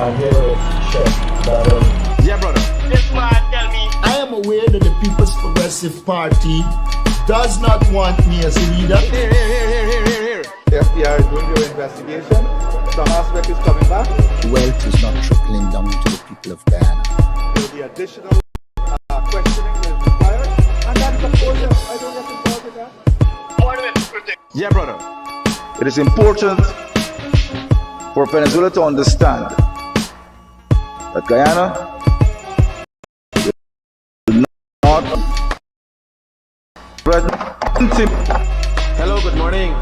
I hear it, Chef, that Yeah, brother. This man tell me. I am aware that the People's Progressive Party does not want me as a leader. Here. The FBI is doing their investigation. Some aspect is coming back. Wealth is not trickling down to the people of Guyana. There will be additional questioning that is required. And that is, of course, I don't get involved with that. What do we protect? Yeah, brother. It is important for Venezuela to understand that Guyana will not threaten. Hello, good morning.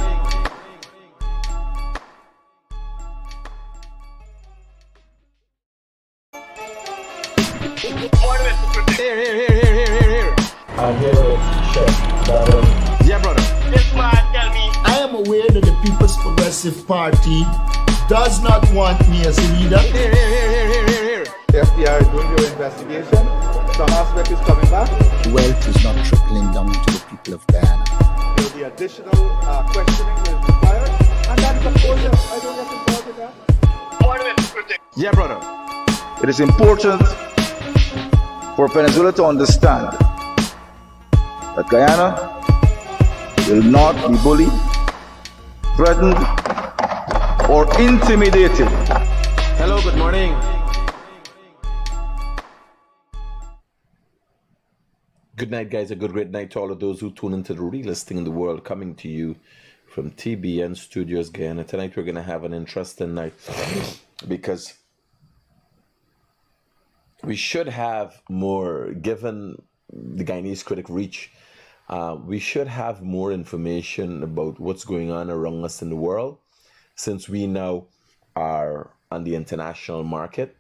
What do we protect? Here. I hear it, Chef, that Yeah, brother. This man tell me. I am aware that the People's Progressive Party does not want me as a leader. Here. The FBI is doing their investigation. Some aspect is coming back. Wealth is not trickling down to the people of Guyana. There will be additional questioning that is required. And that is, of course, I don't get involved with that. What do we protect? Yeah, brother. It is important for Venezuela to understand that Guyana will not be bullied, threatened, or intimidated. Hello, good morning. Good night, guys. A good great night to all of those who tune into the realest thing in the world, coming to you from TBN Studios, Guyana. Tonight we're going to have an interesting night because we should have more, given the Guyanese critic reach, we should have more information about what's going on around us in the world, since we now are on the international market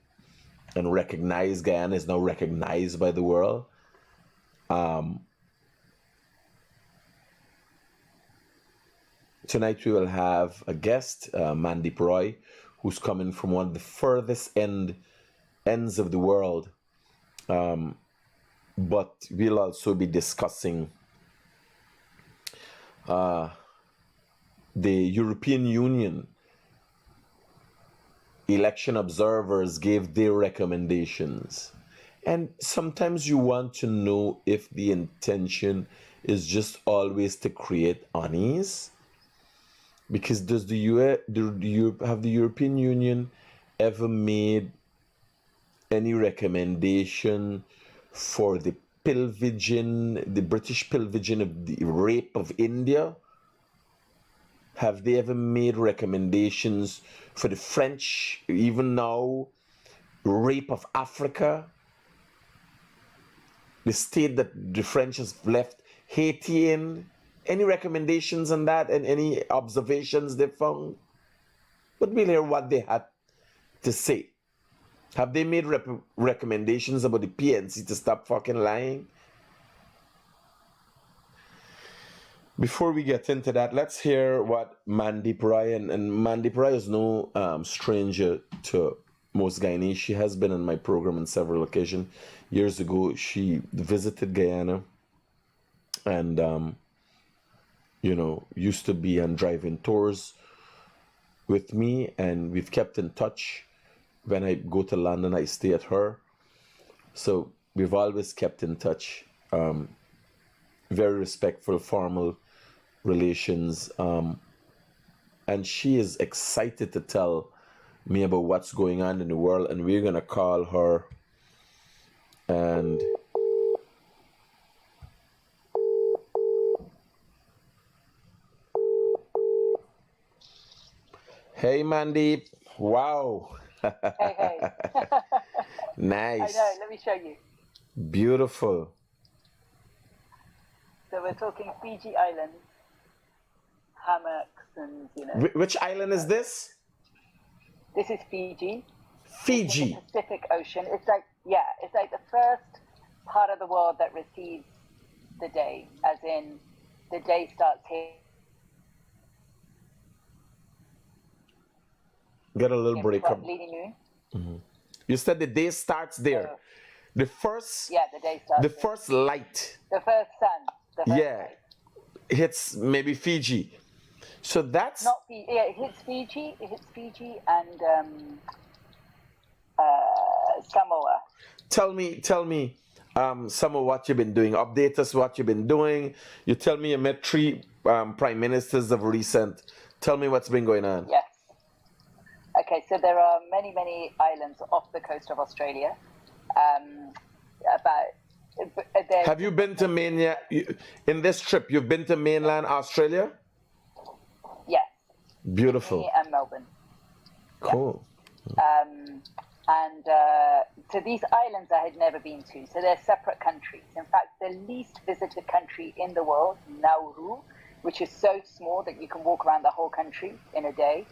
and recognize Guyana is now recognized by the world. Tonight we will have a guest, Mandeep Roy, who's coming from one of the furthest ends of the world. But we'll also be discussing the European Union election observers gave their recommendations. And sometimes you want to know if the intention is just always to create unease. Because have the European Union ever made any recommendation for the pillaging, the British pillaging of the rape of India? Have they ever made recommendations for the French, even now, rape of Africa? The state that the French has left Haiti in? Any recommendations on that and any observations they found? But we'll hear what they had to say. Have they made recommendations about the PNC to stop fucking lying? Before we get into that, let's hear what Mandeep Roy, and Mandeep Roy is no stranger to most Guyanese. She has been on my program on several occasions. Years ago, she visited Guyana and, used to be on driving tours with me, and we've kept in touch. When I go to London, I stay at her. So we've always kept in touch. Very respectful, formal relations. And she is excited to tell me about what's going on in the world. And we're going to call her. And hey, Mandeep. Wow. Hey. Nice. I know, let me show you. Beautiful. So we're talking Fiji Islands, hammocks, and Which island is this? This is Fiji. Fiji. In the Pacific Ocean. It's like the first part of the world that receives the day, as in the day starts here. Get a little break up. Leading you. You said the day starts there. The first, Yeah, the day starts the there. first light, The first sun. The first yeah, light. hits maybe Fiji. So that's Not Fiji. Yeah, it hits Fiji. It hits Fiji and Samoa. Tell me, some of what you've been doing. Update us what you've been doing. You tell me you met 3 prime ministers of recent. Tell me what's been going on. Yes. Okay, so there are many, many islands off the coast of Australia. Have you been to mainland, in this trip, you've been to mainland Australia? Yes, Beautiful. Sydney and Melbourne. Cool. So these islands I had never been to. So they're separate countries. In fact, the least visited country in the world, Nauru, which is so small that you can walk around the whole country in a day,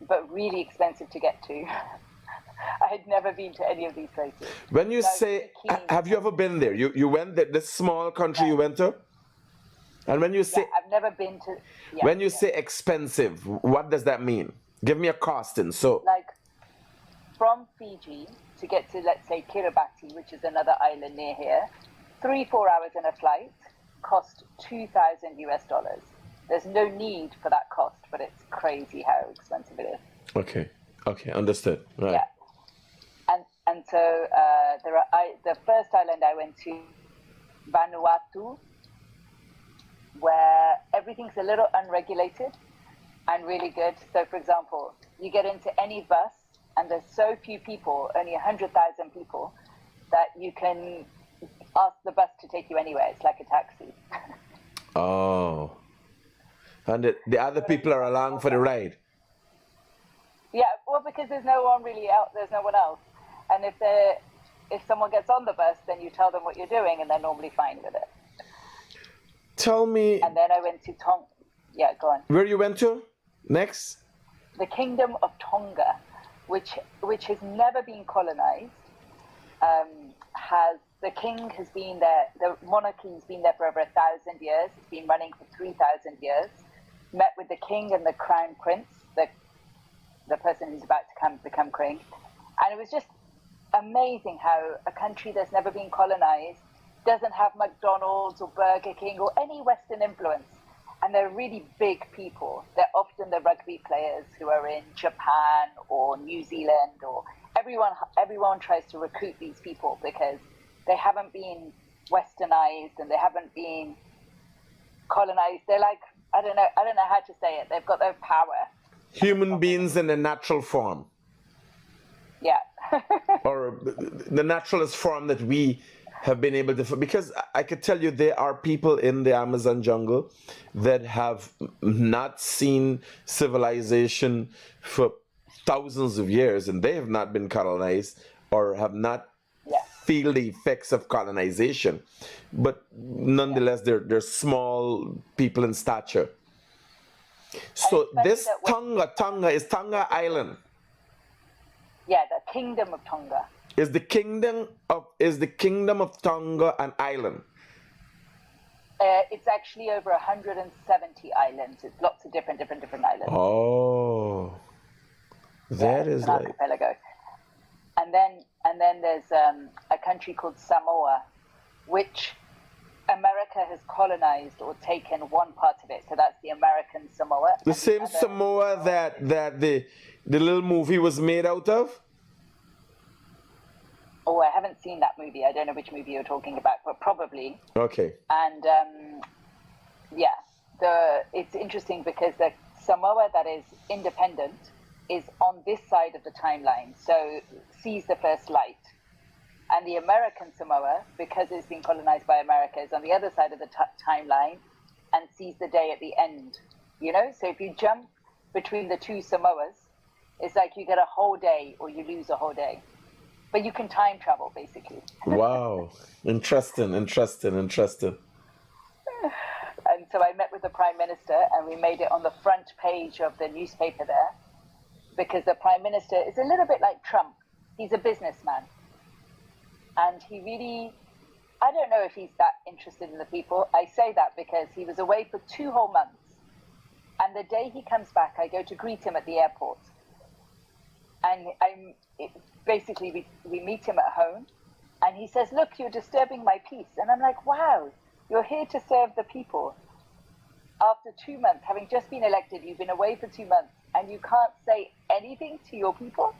but really expensive to get to. I had never been to any of these places. When you So I was say, really keen. have you ever been there? You went there, this small country you went to? And when you say, Yeah, I've never been to. Yeah, when you yeah. say expensive, what does that mean? Give me a costing. So, Like from Fiji to get to, let's say, Kiribati, which is another island near here, 3-4 hours in a flight cost $2,000. There's no need for that cost, but it's crazy how expensive it is. okay, understood. Right. Yeah. And so the first island I went to, Vanuatu, where everything's a little unregulated and really good. So, for example, you get into any bus and there's so few people, only 100,000 people, that you can ask the bus to take you anywhere. It's like a taxi. Oh. And the other people are along for the ride. Yeah, well, because there's no one really out, there's no one else. And if someone gets on the bus, then you tell them what you're doing and they're normally fine with it. Tell me And then I went to yeah, go on. where you went to next? The Kingdom of Tonga, which has never been colonized, the king has been there, the monarchy has been there for over 1,000 years. It's been running for 3,000 years. Met with the king and the crown prince, the person who's about to become king. And it was just amazing how a country that's never been colonized doesn't have McDonald's or Burger King or any Western influence. And they're really big people. They're often the rugby players who are in Japan or New Zealand, or everyone tries to recruit these people because they haven't been westernized and they haven't been colonized. They're like, I don't know how to say it. They've got their power. Human beings in a natural form. Yeah. Or the naturalist form that we have been able to, because I could tell you there are people in the Amazon jungle that have not seen civilization for thousands of years, and they have not been colonized or have not feel the effects of colonization, but nonetheless they're small people in stature. So this Tonga is Tonga Island. Yeah, the Kingdom of Tonga. Is the kingdom of Tonga an island? It's actually over 170 islands. It's lots of different islands. Oh, that is it's an like archipelago. And then there's a country called Samoa, which America has colonized or taken one part of it. So that's the American Samoa. the same Samoa that the little movie was made out of. Oh, I haven't seen that movie. I don't know which movie you're talking about, but probably. Okay. And it's interesting because the Samoa that is independent is on this side of the timeline, so sees the first light. And the American Samoa, because it's been colonized by America, is on the other side of the timeline and sees the day at the end. You know, so if you jump between the two Samoas, it's like you get a whole day or you lose a whole day. But you can time travel, basically. Wow. Interesting. And so I met with the Prime Minister and we made it on the front page of the newspaper there, because the Prime Minister is a little bit like Trump. He's a businessman. And he really, I don't know if he's that interested in the people. I say that because he was away for 2 whole months. And the day he comes back, I go to greet him at the airport. And basically we meet him at home. And he says, look, you're disturbing my peace. And I'm like, wow, you're here to serve the people. After 2 months, having just been elected, you've been away for 2 months, and you can't say anything to your people?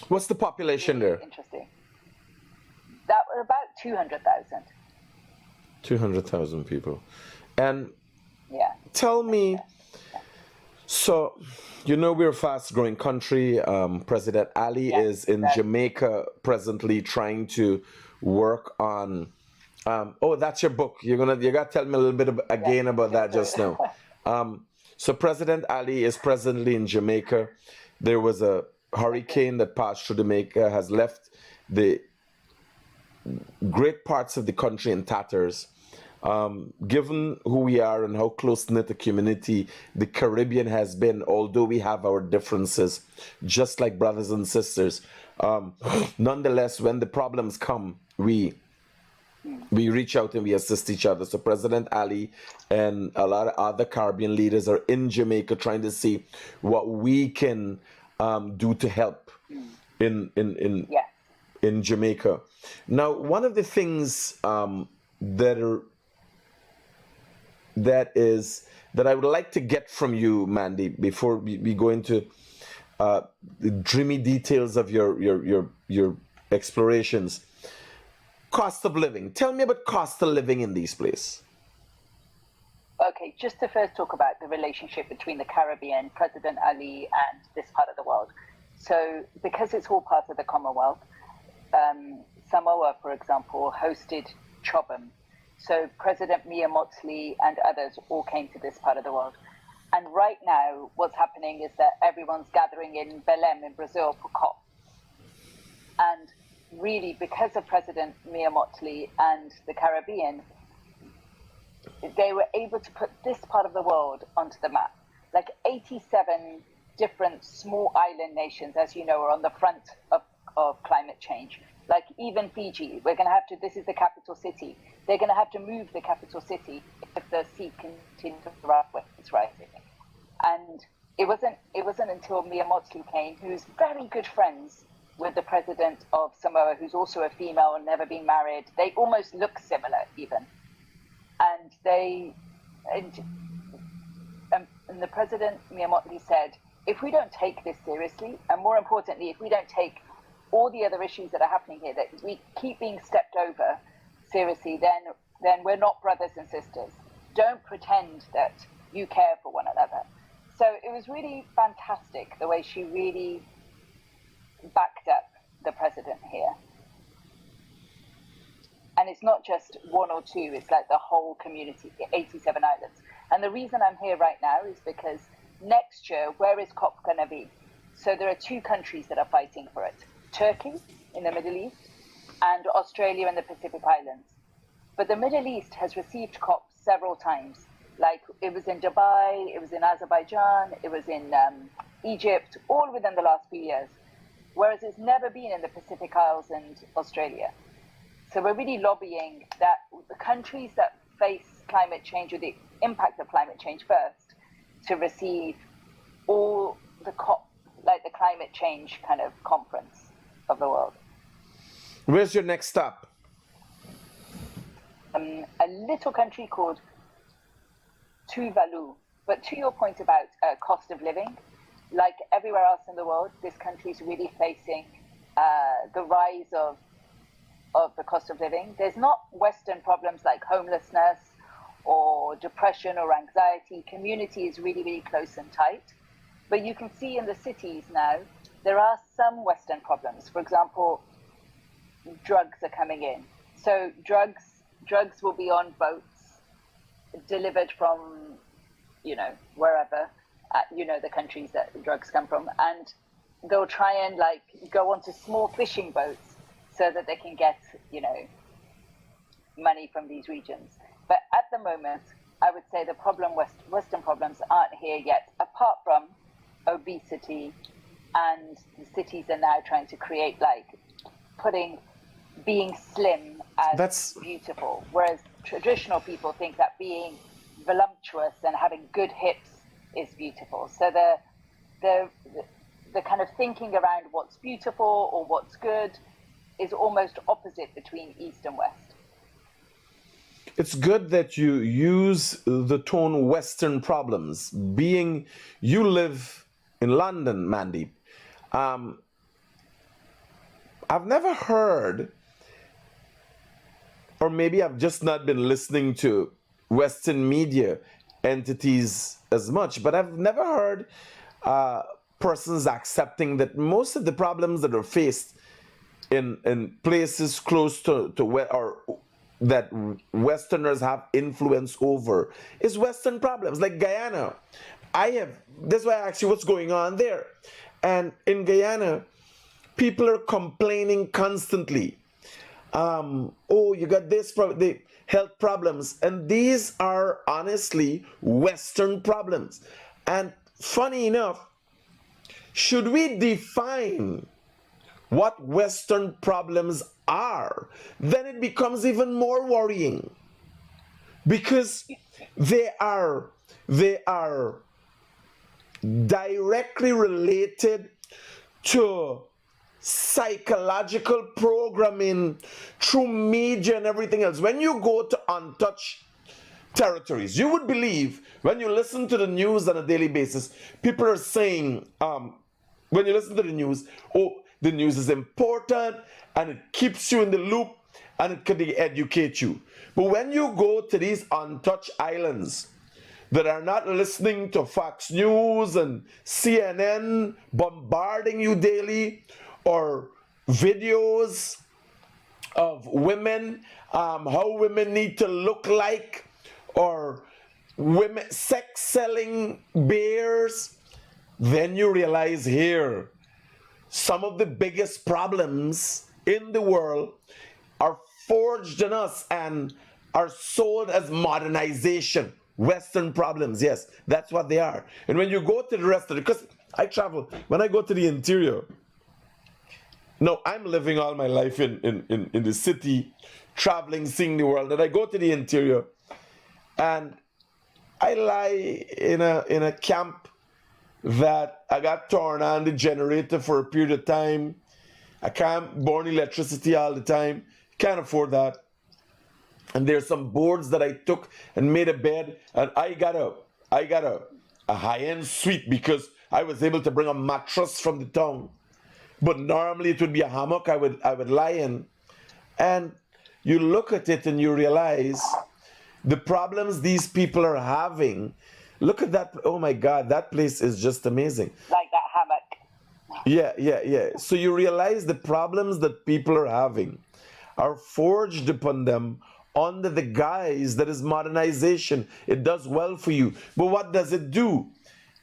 What's the population there? Interesting. That was about 200,000. 200,000 people. And Yeah. tell me, so you know we're a fast-growing country. President Ali Yeah, is in exactly. Jamaica presently trying to work on. Oh, that's your book. You gotta tell me a little bit again about that just now. So President Ali is presently in Jamaica. There was a hurricane that passed through Jamaica, has left the great parts of the country in tatters. Given who we are and how close-knit a community the Caribbean has been, although we have our differences, just like brothers and sisters, nonetheless, when the problems come, we reach out and we assist each other. So President Ali and a lot of other Caribbean leaders are in Jamaica trying to see what we can do to help in Yes. in Jamaica. Now, one of the things that I would like to get from you, Mandy, before we go into the dreamy details of your explorations. Cost of living. Tell me about cost of living in these places. Okay, just to first talk about the relationship between the Caribbean, President Ali, and this part of the world. So, because it's all part of the Commonwealth, Samoa, for example, hosted Chobham. So President Mia Mottley and others all came to this part of the world. And right now, what's happening is that everyone's gathering in Belém in Brazil for COP. And really, because of President Mia Mottley and the Caribbean, they were able to put this part of the world onto the map. Like 87 different small island nations, as you know, are on the front of climate change. Like even Fiji, we're going to have to, this is the capital city. They're going to have to move the capital city if the sea continues to rise where it's rising. And it wasn't until Mia Mottley came, who's very good friends with the president of Samoa, who's also a female and never been married. They almost look similar even. And and the president, Mia Mottley, said, if we don't take this seriously, and more importantly, if we don't take all the other issues that are happening here, that we keep being stepped over seriously, then we're not brothers and sisters. Don't pretend that you care for one another. So it was really fantastic the way she really backed up the president here. And it's not just one or two, it's like the whole community, the 87 islands. And the reason I'm here right now is because next year, where is COP going to be? So there are two countries that are fighting for it. Turkey in the Middle East and Australia and the Pacific Islands. But the Middle East has received COP several times. Like it was in Dubai, it was in Azerbaijan, it was in Egypt, all within the last few years. Whereas it's never been in the Pacific Isles and Australia. So we're really lobbying that the countries that face climate change or the impact of climate change first to receive all the COP, like the climate change kind of conference of the world. Where's your next stop? A little country called Tuvalu. But to your point about cost of living, like everywhere else in the world, this country is really facing the rise of the cost of living. There's not Western problems like homelessness or depression or anxiety. Community is really, really close and tight. But you can see in the cities now, there are some Western problems. For example, drugs are coming in. So drugs will be on boats delivered from, wherever, the countries that the drugs come from. And they'll try and go onto small fishing boats so that they can get, money from these regions. But at the moment, I would say the Western problems aren't here yet, apart from obesity, and the cities are now trying to create being slim as beautiful, whereas traditional people think that being voluptuous and having good hips is beautiful. So the kind of thinking around what's beautiful or what's good is almost opposite between East and West. It's good that you use the tone Western problems. Being you live in London, Mandeep, I've never heard, or maybe I've just not been listening to Western media entities as much, but I've never heard persons accepting that most of the problems that are faced in places close to where, or that Westerners have influence over, is Western problems. Like Guyana, that's why I asked you what's going on there. And in Guyana, people are complaining constantly. Oh, you got the health problems. And these are honestly Western problems. And funny enough, should we define what Western problems are, then it becomes even more worrying, because they are directly related to psychological programming through media and everything else. When you go to untouched territories, you would believe, when you listen to the news on a daily basis, people are saying, when you listen to the news, oh, the news is important and it keeps you in the loop and it can educate you. But when you go to these untouched islands that are not listening to Fox News and CNN bombarding you daily, or videos of women, how women need to look like, or women sex selling bears, then you realize here some of the biggest problems in the world are forged in us and are sold as modernization. Western problems, yes, that's what they are. And when you go to the rest of it, because I travel, when I go to the interior, no, I'm living all my life in the city, traveling, seeing the world, and I go to the interior, and I lie in a camp that I got torn on the generator for a period of time. I can't burn electricity all the time, can't afford that. And there's some boards that I took and made a bed, and I got a high-end suite because I was able to bring a mattress from the town. But normally it would be a hammock I would lie in. And you look at it and you realize the problems these people are having. Look at that. Oh my God, that place is just amazing. Like that hammock. Yeah. So you realize the problems that people are having are forged upon them under the guise that is modernization. It does well for you. But what does it do?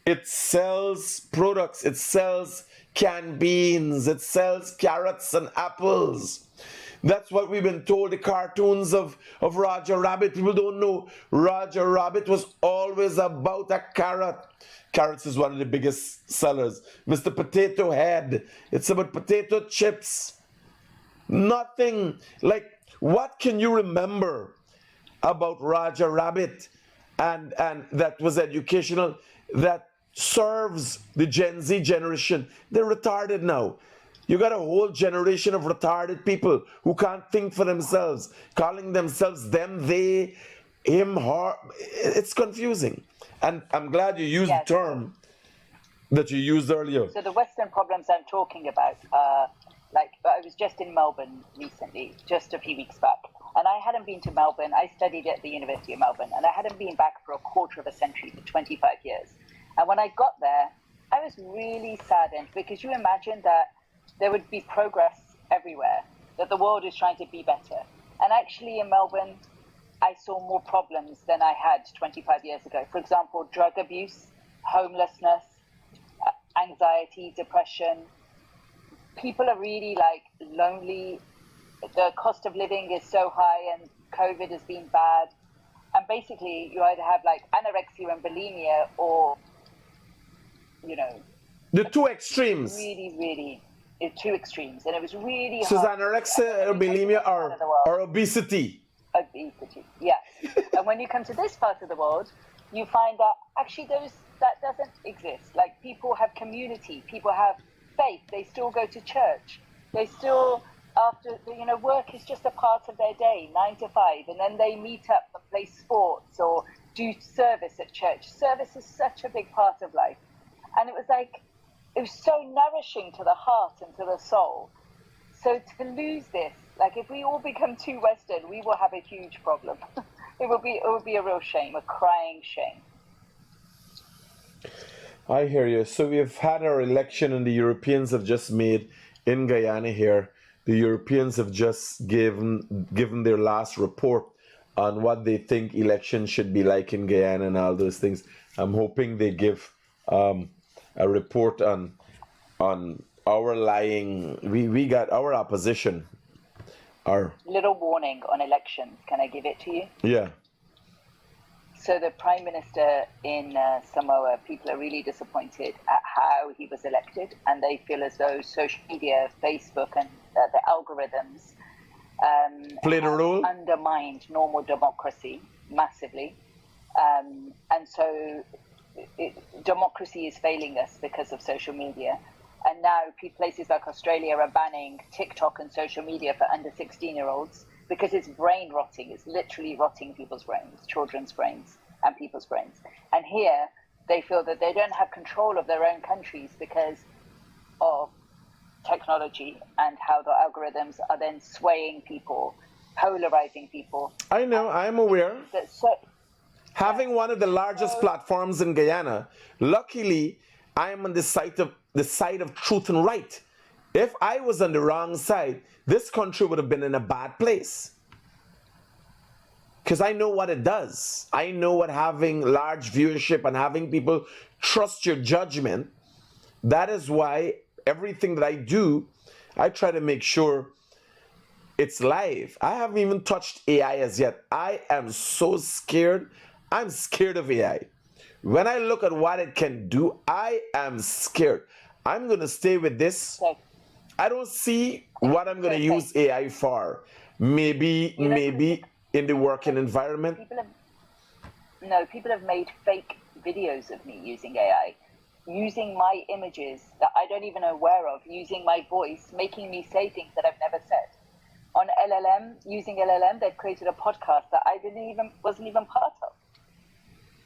It sells products. It sells canned beans. It sells carrots and apples. That's what we've been told. The cartoons of Roger Rabbit. People don't know Roger Rabbit was always about a carrot. Carrots is one of the biggest sellers. Mr. Potato Head. It's about potato chips. Nothing like, what can you remember about Roger Rabbit and that was educational, that serves the Gen Z generation? They're retarded now. You got a whole generation of retarded people who can't think for themselves, calling themselves them, they, him, her. It's confusing. And I'm glad you used the term that you used earlier. So the Western problems I'm talking about, like I was just in Melbourne recently, just a few weeks back. And I hadn't been to Melbourne. I studied at the University of Melbourne, and I hadn't been back for a quarter of a century, for 25 years. And when I got there, I was really saddened, because you imagine that there would be progress everywhere, that the world is trying to be better. And actually in Melbourne, I saw more problems than I had 25 years ago. For example, drug abuse, homelessness, anxiety, depression. People are really like lonely. The cost of living is so high, and COVID has been bad. And basically you either have like anorexia and bulimia, or, you know, the two extremes. Really, two extremes. And it was really so hard. So anorexia or bulimia or obesity? Obesity, yeah. And when you come to this part of the world, you find that actually that doesn't exist. Like, people have community, people have faith, they still go to church, they still, after, you know, work is just a part of their day, 9 to 5, and then they meet up and play sports or do service at church. Service is such a big part of life. And it was like, it was so nourishing to the heart and to the soul. So to lose this, like if we all become too Western, we will have a huge problem. It would be a real shame, a crying shame. I hear you. So we've had our election, and the Europeans have just made in Guyana here. The Europeans have just given their last report on what they think elections should be like in Guyana and all those things. I'm hoping they give a report on our lying. We got our opposition. Our Little warning on elections. Can I give it to you? yeah. So the Prime Minister in Samoa, people are really disappointed at how he was elected, and they feel as though social media, Facebook, and the algorithms Played a have role? undermined normal democracy massively, and so democracy is failing us because of social media. And now places like Australia are banning TikTok and social media for under 16-year-olds because it's brain rotting. It's literally rotting people's brains, children's brains and people's brains. And here they feel that they don't have control of their own countries because of technology and how the algorithms are then swaying people, polarizing people. I know. I'm aware. Having one of the largest platforms in Guyana, luckily, I am on the side of truth and right. If I was on the wrong side, this country would have been in a bad place. Because I know what it does. I know what having large viewership and having people trust your judgment. That is why everything that I do, I try to make sure it's live. I haven't even touched AI as yet. I am so scared. I'm scared of AI. When I look at what it can do, I am scared. I'm going to stay with this. Okay. I don't see what I'm going to use AI for. Maybe in the working environment. People have made fake videos of me using AI, using my images that I don't even know aware of, using my voice, making me say things that I've never said. On LLM, using LLM, they've created a podcast that I wasn't even part of.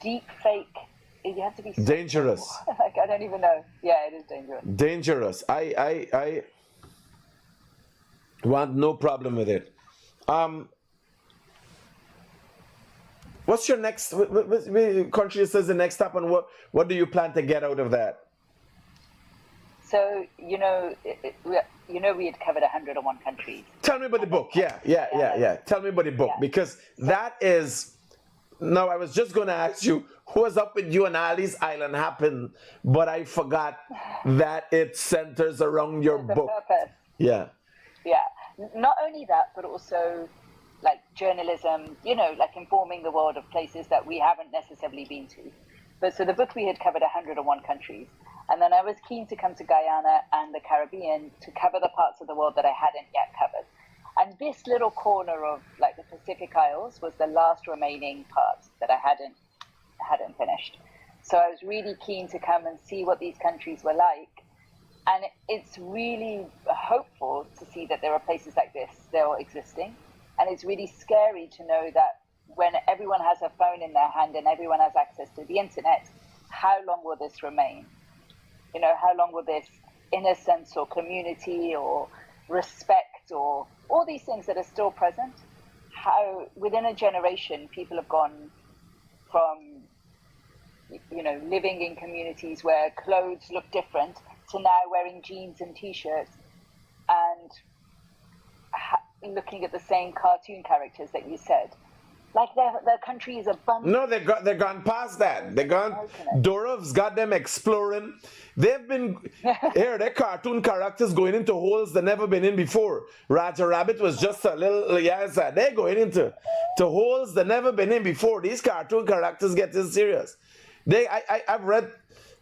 Deep fake. You have to be so dangerous. Like I don't even know. Yeah, it is dangerous. Dangerous. I want no problem with it. What's your next what country says the next step, and what do you plan to get out of that? So we had covered 101 countries. Tell me about the book. Yeah. Tell me about the book, because that is. Now, I was just going to ask you who was up with you and Ali's Island happened, but I forgot that it centers around your book. Purpose. Yeah. Yeah. Not only that, but also like journalism, like informing the world of places that we haven't necessarily been to. But so the book, we had covered 101 countries. And then I was keen to come to Guyana and the Caribbean to cover the parts of the world that I hadn't yet covered. And this little corner of like the Pacific Isles was the last remaining part that I hadn't finished. So I was really keen to come and see what these countries were like. And it's really hopeful to see that there are places like this still existing. And it's really scary to know that when everyone has a phone in their hand and everyone has access to the internet, how long will this remain? How long will this innocence or community or respect or all these things that are still present, how within a generation people have gone from living in communities where clothes look different to now wearing jeans and t-shirts and looking at the same cartoon characters that you said. Like their country is abundant. No, they're gone past that. They're gone. Dorov's got them exploring. They've been here. Their cartoon characters going into holes they've never been in before. Raja Rabbit was just a little they're going into holes they've never been in before. These cartoon characters getting serious. I've read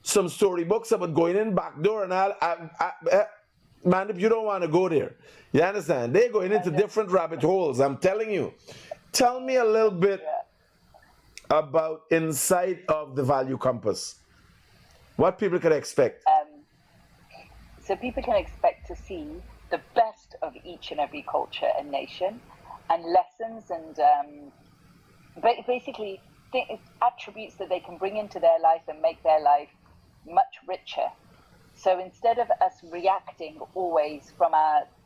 some storybooks about going in back door and all. Man, if you don't want to go there, you understand? They're going into different rabbit holes. I'm telling you. Tell me a little bit about inside of the Value Compass. What people can expect. So people can expect to see the best of each and every culture and nation, and lessons and basically attributes that they can bring into their life and make their life much richer. So instead of us reacting always from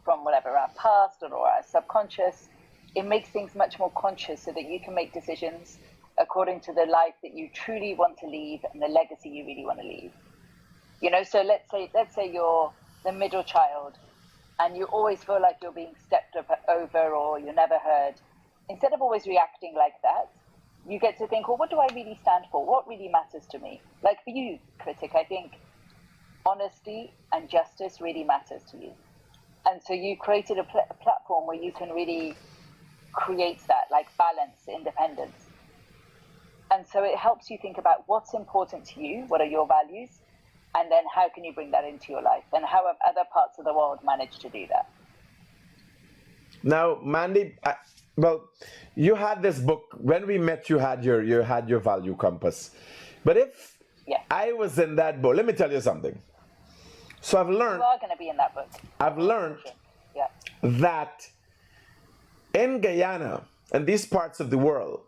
from whatever, our past or our subconscious. It makes things much more conscious so that you can make decisions according to the life that you truly want to leave and the legacy you really want to leave. You know, so let's say you're the middle child and you always feel like you're being stepped over or you're never heard. Instead of always reacting like that, you get to think, well, what do I really stand for? What really matters to me? Like for you, Critic, I think honesty and justice really matters to you. And so you created a platform where you can really create that, like balance, independence. And so it helps you think about what's important to you, what are your values, and then how can you bring that into your life, and how have other parts of the world managed to do that? Now, Mandy, well, you had this book when we met. You had your value compass, but if I was in that book, let me tell you something. So I've learned. You are going to be in that book. I've learned that in Guyana and these parts of the world,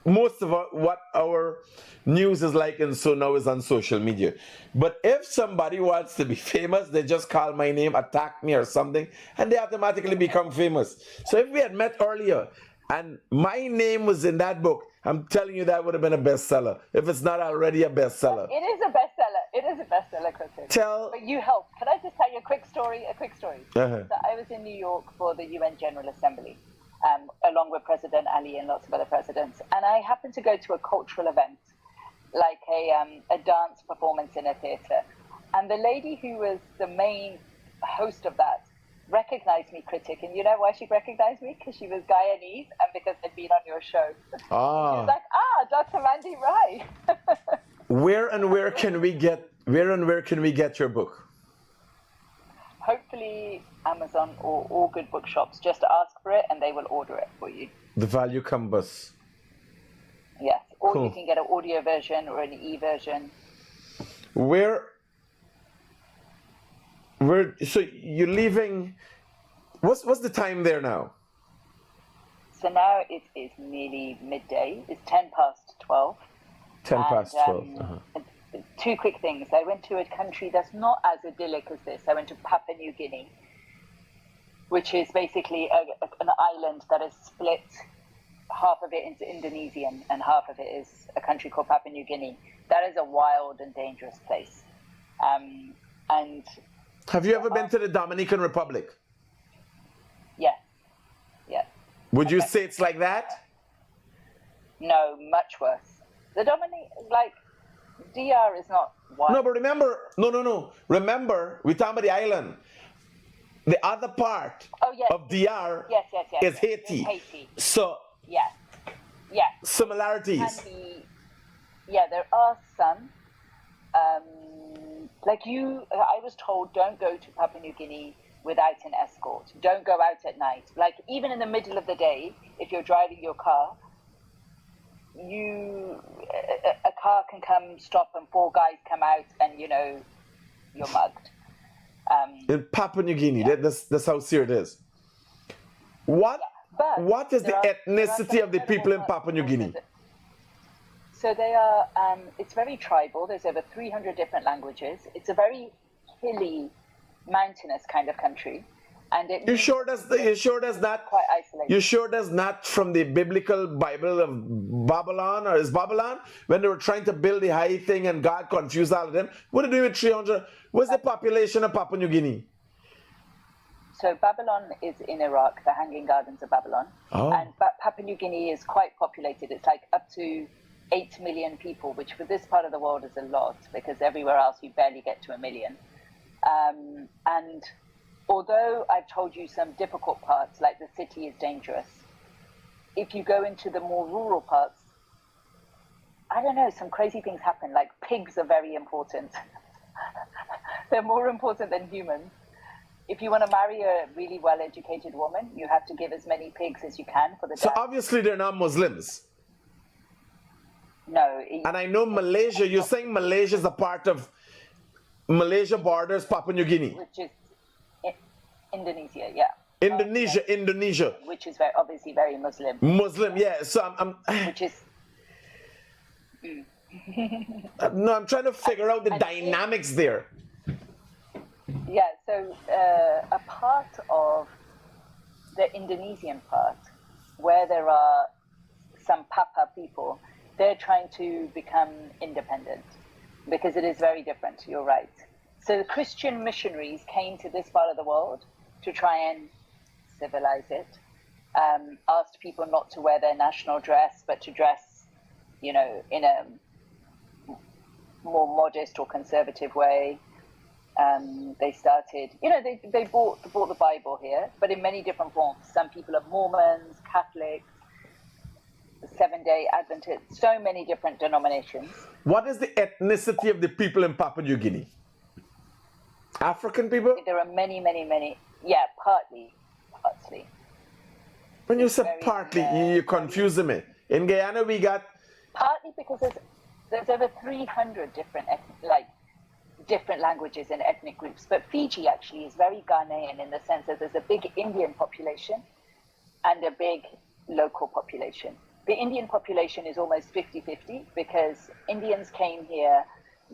most of what our news is like and so now is on social media. But if somebody wants to be famous, they just call my name, attack me or something, and they automatically become famous. So if we had met earlier and my name was in that book, I'm telling you that would have been a bestseller, if it's not already a bestseller. It is a bestseller. It is a bestseller, Critic. But you helped. Can I just tell you a quick story? Uh-huh. So I was in New York for the UN General Assembly. Along with President Ali and lots of other presidents. And I happened to go to a cultural event, like a dance performance in a theatre. And the lady who was the main host of that recognized me, Critic. And you know why she recognized me? Because she was Guyanese and because I'd been on your show. She was like, Dr. Mandy Rai. Where can we get your book? Hopefully Amazon or all good bookshops. Just ask for it and they will order it for you. The Value Compass. Yes, or Cool. you can get an audio version or an e-version. So you're leaving, what's the time there now? So now it is nearly midday. It's 10 past 12. 10 past 12. Two quick things. I went to a country that's not as idyllic as this. I went to Papua New Guinea, which is basically an island that is split. Half of it is Indonesian and half of it is a country called Papua New Guinea. That is a wild and dangerous place. And have you ever been to the Dominican Republic? Yes. Yes. Would you say it's like that? No, much worse. The DR is not wild. No, but remember, no. Remember, we're talking about the island. The other part of DR is Haiti. So, yes. similarities. There are some. I was told, don't go to Papua New Guinea without an escort. Don't go out at night. Like, even in the middle of the day, if you're driving your car, a car can come, stop, and 4 guys come out, and you're mugged. In Papua New Guinea, that's how serious it is. What is the ethnicity of the people in Papua New Guinea? So they are, it's very tribal. There's over 300 different languages. It's a very hilly, mountainous kind of country. And You sure that's not quite isolated. You sure that's not from the biblical Bible of Babylon, or is Babylon when they were trying to build the high thing and God confused all of them? What did they do with 300? What's the population of Papua New Guinea? So Babylon is in Iraq, the Hanging Gardens of Babylon. And Papua New Guinea is quite populated. It's like up to 8 million people, which for this part of the world is a lot, because everywhere else you barely get to 1 million. And although I've told you some difficult parts, like the city is dangerous, if you go into the more rural parts, I don't know, some crazy things happen. Like pigs are very important. They're more important than humans. If you want to marry a really well-educated woman, you have to give as many pigs as you can for the So dowry. obviously they're not Muslims. No. And I know Malaysia, you're saying Malaysia is a part of Malaysia borders Papua New Guinea. Which is Indonesia, yeah. Indonesia. Which is obviously very Muslim. Muslim, yeah. So I'm Which is... no, I'm trying to figure out the dynamics there. Yeah, so a part of the Indonesian part, where there are some Papa people, they're trying to become independent because it is very different, you're right. So the Christian missionaries came to this part of the world to try and civilize it, asked people not to wear their national dress, but to dress, in a more modest or conservative way. They started, they bought the Bible here, but in many different forms. Some people are Mormons, Catholics, Seventh-day Adventists, so many different denominations. What is the ethnicity of the people in Papua New Guinea? African people? There are many, many, many. Yeah, partly. When you say Very, partly, you're confusing me. In Guyana, we got Partly because there's over 300 different languages and ethnic groups. But Fiji actually is very Ghanaian in the sense that there's a big Indian population and a big local population. The Indian population is almost 50-50 because Indians came here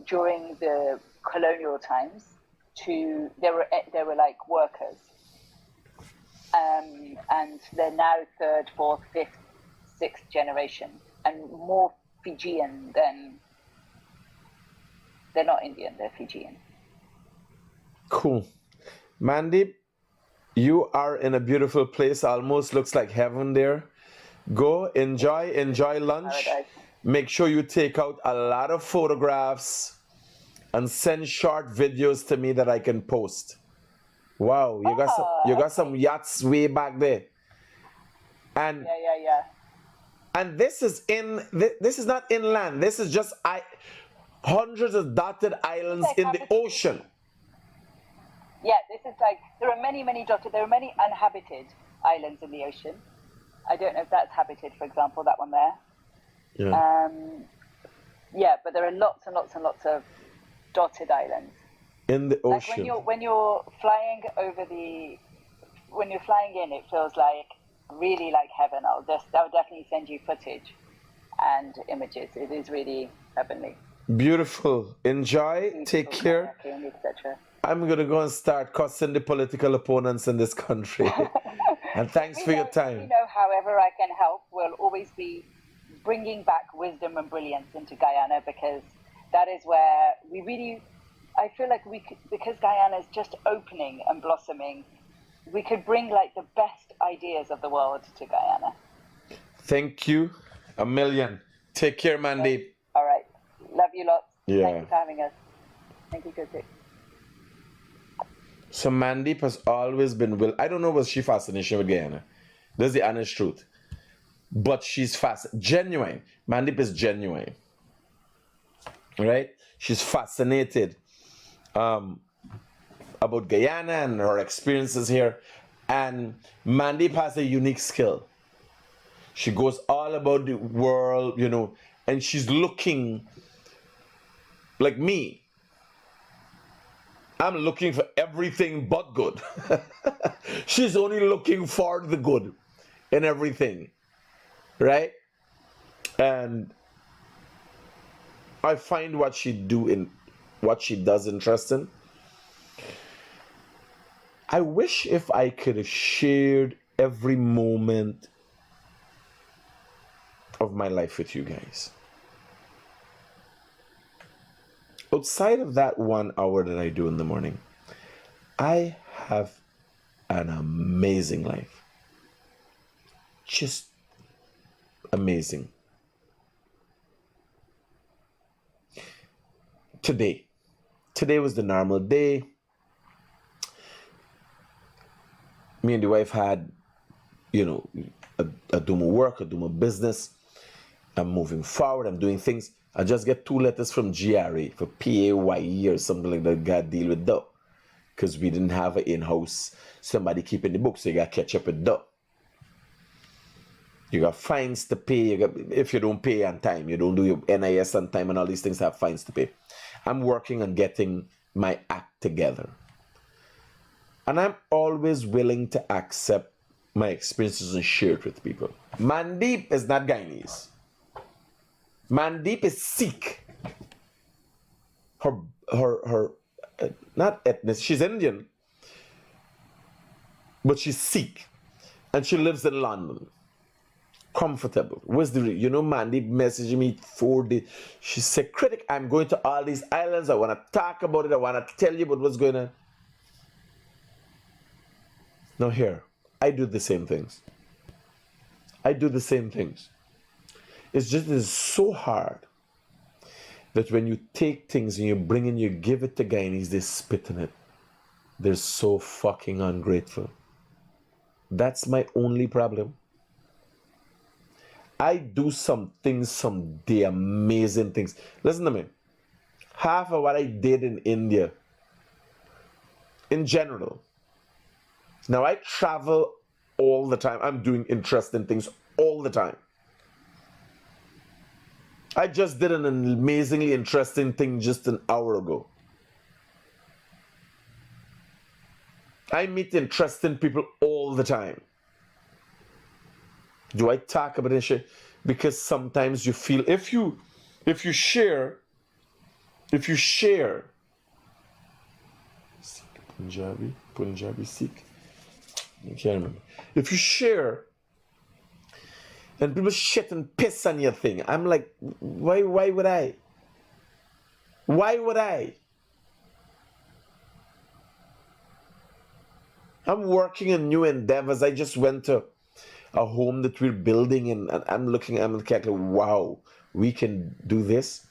during the colonial times they were like workers. And they're now third, fourth, fifth, sixth generation and more Fijian than, they're not Indian, they're Fijian. cool. Mandeep, you are in a beautiful place. Almost looks like heaven there. Go enjoy lunch. Paradise. Make sure you take out a lot of photographs and send short videos to me that I can post. Wow, you got some yachts way back there. And Yeah. and this is not inland. This is just hundreds of dotted islands in the ocean. Yeah, this is like, there are many uninhabited islands in the ocean. I don't know if that's habited, for example, that one there. Yeah. Yeah, but there are lots and lots and lots of dotted islands. In the Like ocean. when you're flying when you're flying in, it feels like really like heaven. I'll definitely send you footage and images. It is really heavenly. Beautiful. Enjoy. Take care. Etc. I'm going to go and start cussing the political opponents in this country. And thanks for your time. However I can help, will always be bringing back wisdom and brilliance into Guyana, because that is where I feel like because Guyana is just opening and blossoming, we could bring like the best ideas of the world to Guyana. Thank you a million. Take care, Mandeep. All right. Love you lots. Yeah. Thank you for having us. Thank you, Kutik. So Mandeep has always been I don't know, was she fascination with Guyana? That's the honest truth. But she's genuine. Mandeep is genuine. Right? She's fascinated about Guyana and her experiences here. And Mandeep has a unique skill. She goes all about the world, and she's looking like me. I'm looking for everything but good. She's only looking for the good in everything, right? And I find what she does interesting. I wish if I could have shared every moment of my life with you guys. Outside of that 1 hour that I do in the morning, I have an amazing life. Just amazing. Today was the normal day. Me and the wife had, I do my work, I do my business. I'm moving forward, I'm doing things. I just get 2 letters from GRA for PAYE or something like that. Got to deal with that. Because we didn't have an in-house somebody keeping the books, so you got to catch up with that. You got fines to pay. If you don't pay on time, you don't do your NIS on time, and all these things have fines to pay. I'm working on getting my act together. And I'm always willing to accept my experiences and share it with people. Mandeep is not Guyanese. Mandeep is Sikh. Her not ethnic, she's Indian, but she's Sikh, and she lives in London. Comfortable. Where's the, you know, Mandy messaged me 4 days. She said, Critic, I'm going to all these islands. I want to talk about it. I want to tell you about what's going on. Now here, I do the same things. I do the same things. It's just, it's so hard that when you take things and you bring in, you give it to Guyanese, they spit in it. They're so fucking ungrateful. That's my only problem. I do some things someday, amazing things. Listen to me. Half of what I did in India, in general. Now I travel all the time. I'm doing interesting things all the time. I just did an amazingly interesting thing just an hour ago. I meet interesting people all the time. Do I talk about this shit? Because sometimes you feel if you share Punjabi Sikh, I can't remember. If you share and people shit and piss on your thing, I'm like, why would I? Why would I? I'm working on new endeavors. I just went to a home that we're building, and I'm looking like, wow, we can do this.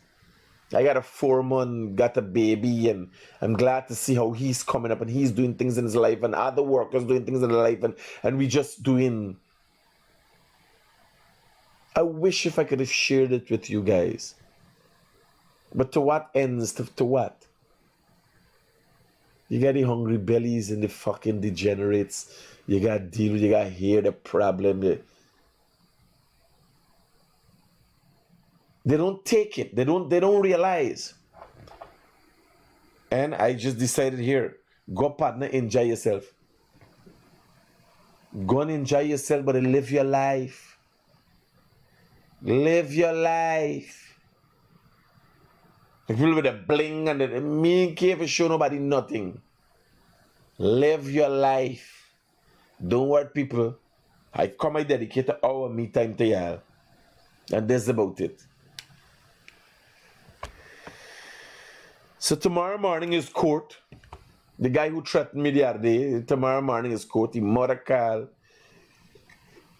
I got a 4-month, got a baby, and I'm glad to see how he's coming up and he's doing things in his life, and other workers doing things in their life, and we just doing. I wish if I could have shared it with you guys. But to what ends? To what? You got the hungry bellies and the fucking degenerates. You got to deal with, you got to hear the problem. They don't take it. They don't realize. And I just decided here, go partner, enjoy yourself. Go and enjoy yourself, but live your life. Live your life. The people with the bling and the me can't even show nobody nothing. Live your life. Don't worry, people. I dedicate an hour me time to y'all. And that's about it. So tomorrow morning is court. The guy who threatened me the other day, tomorrow morning is court. He mother call.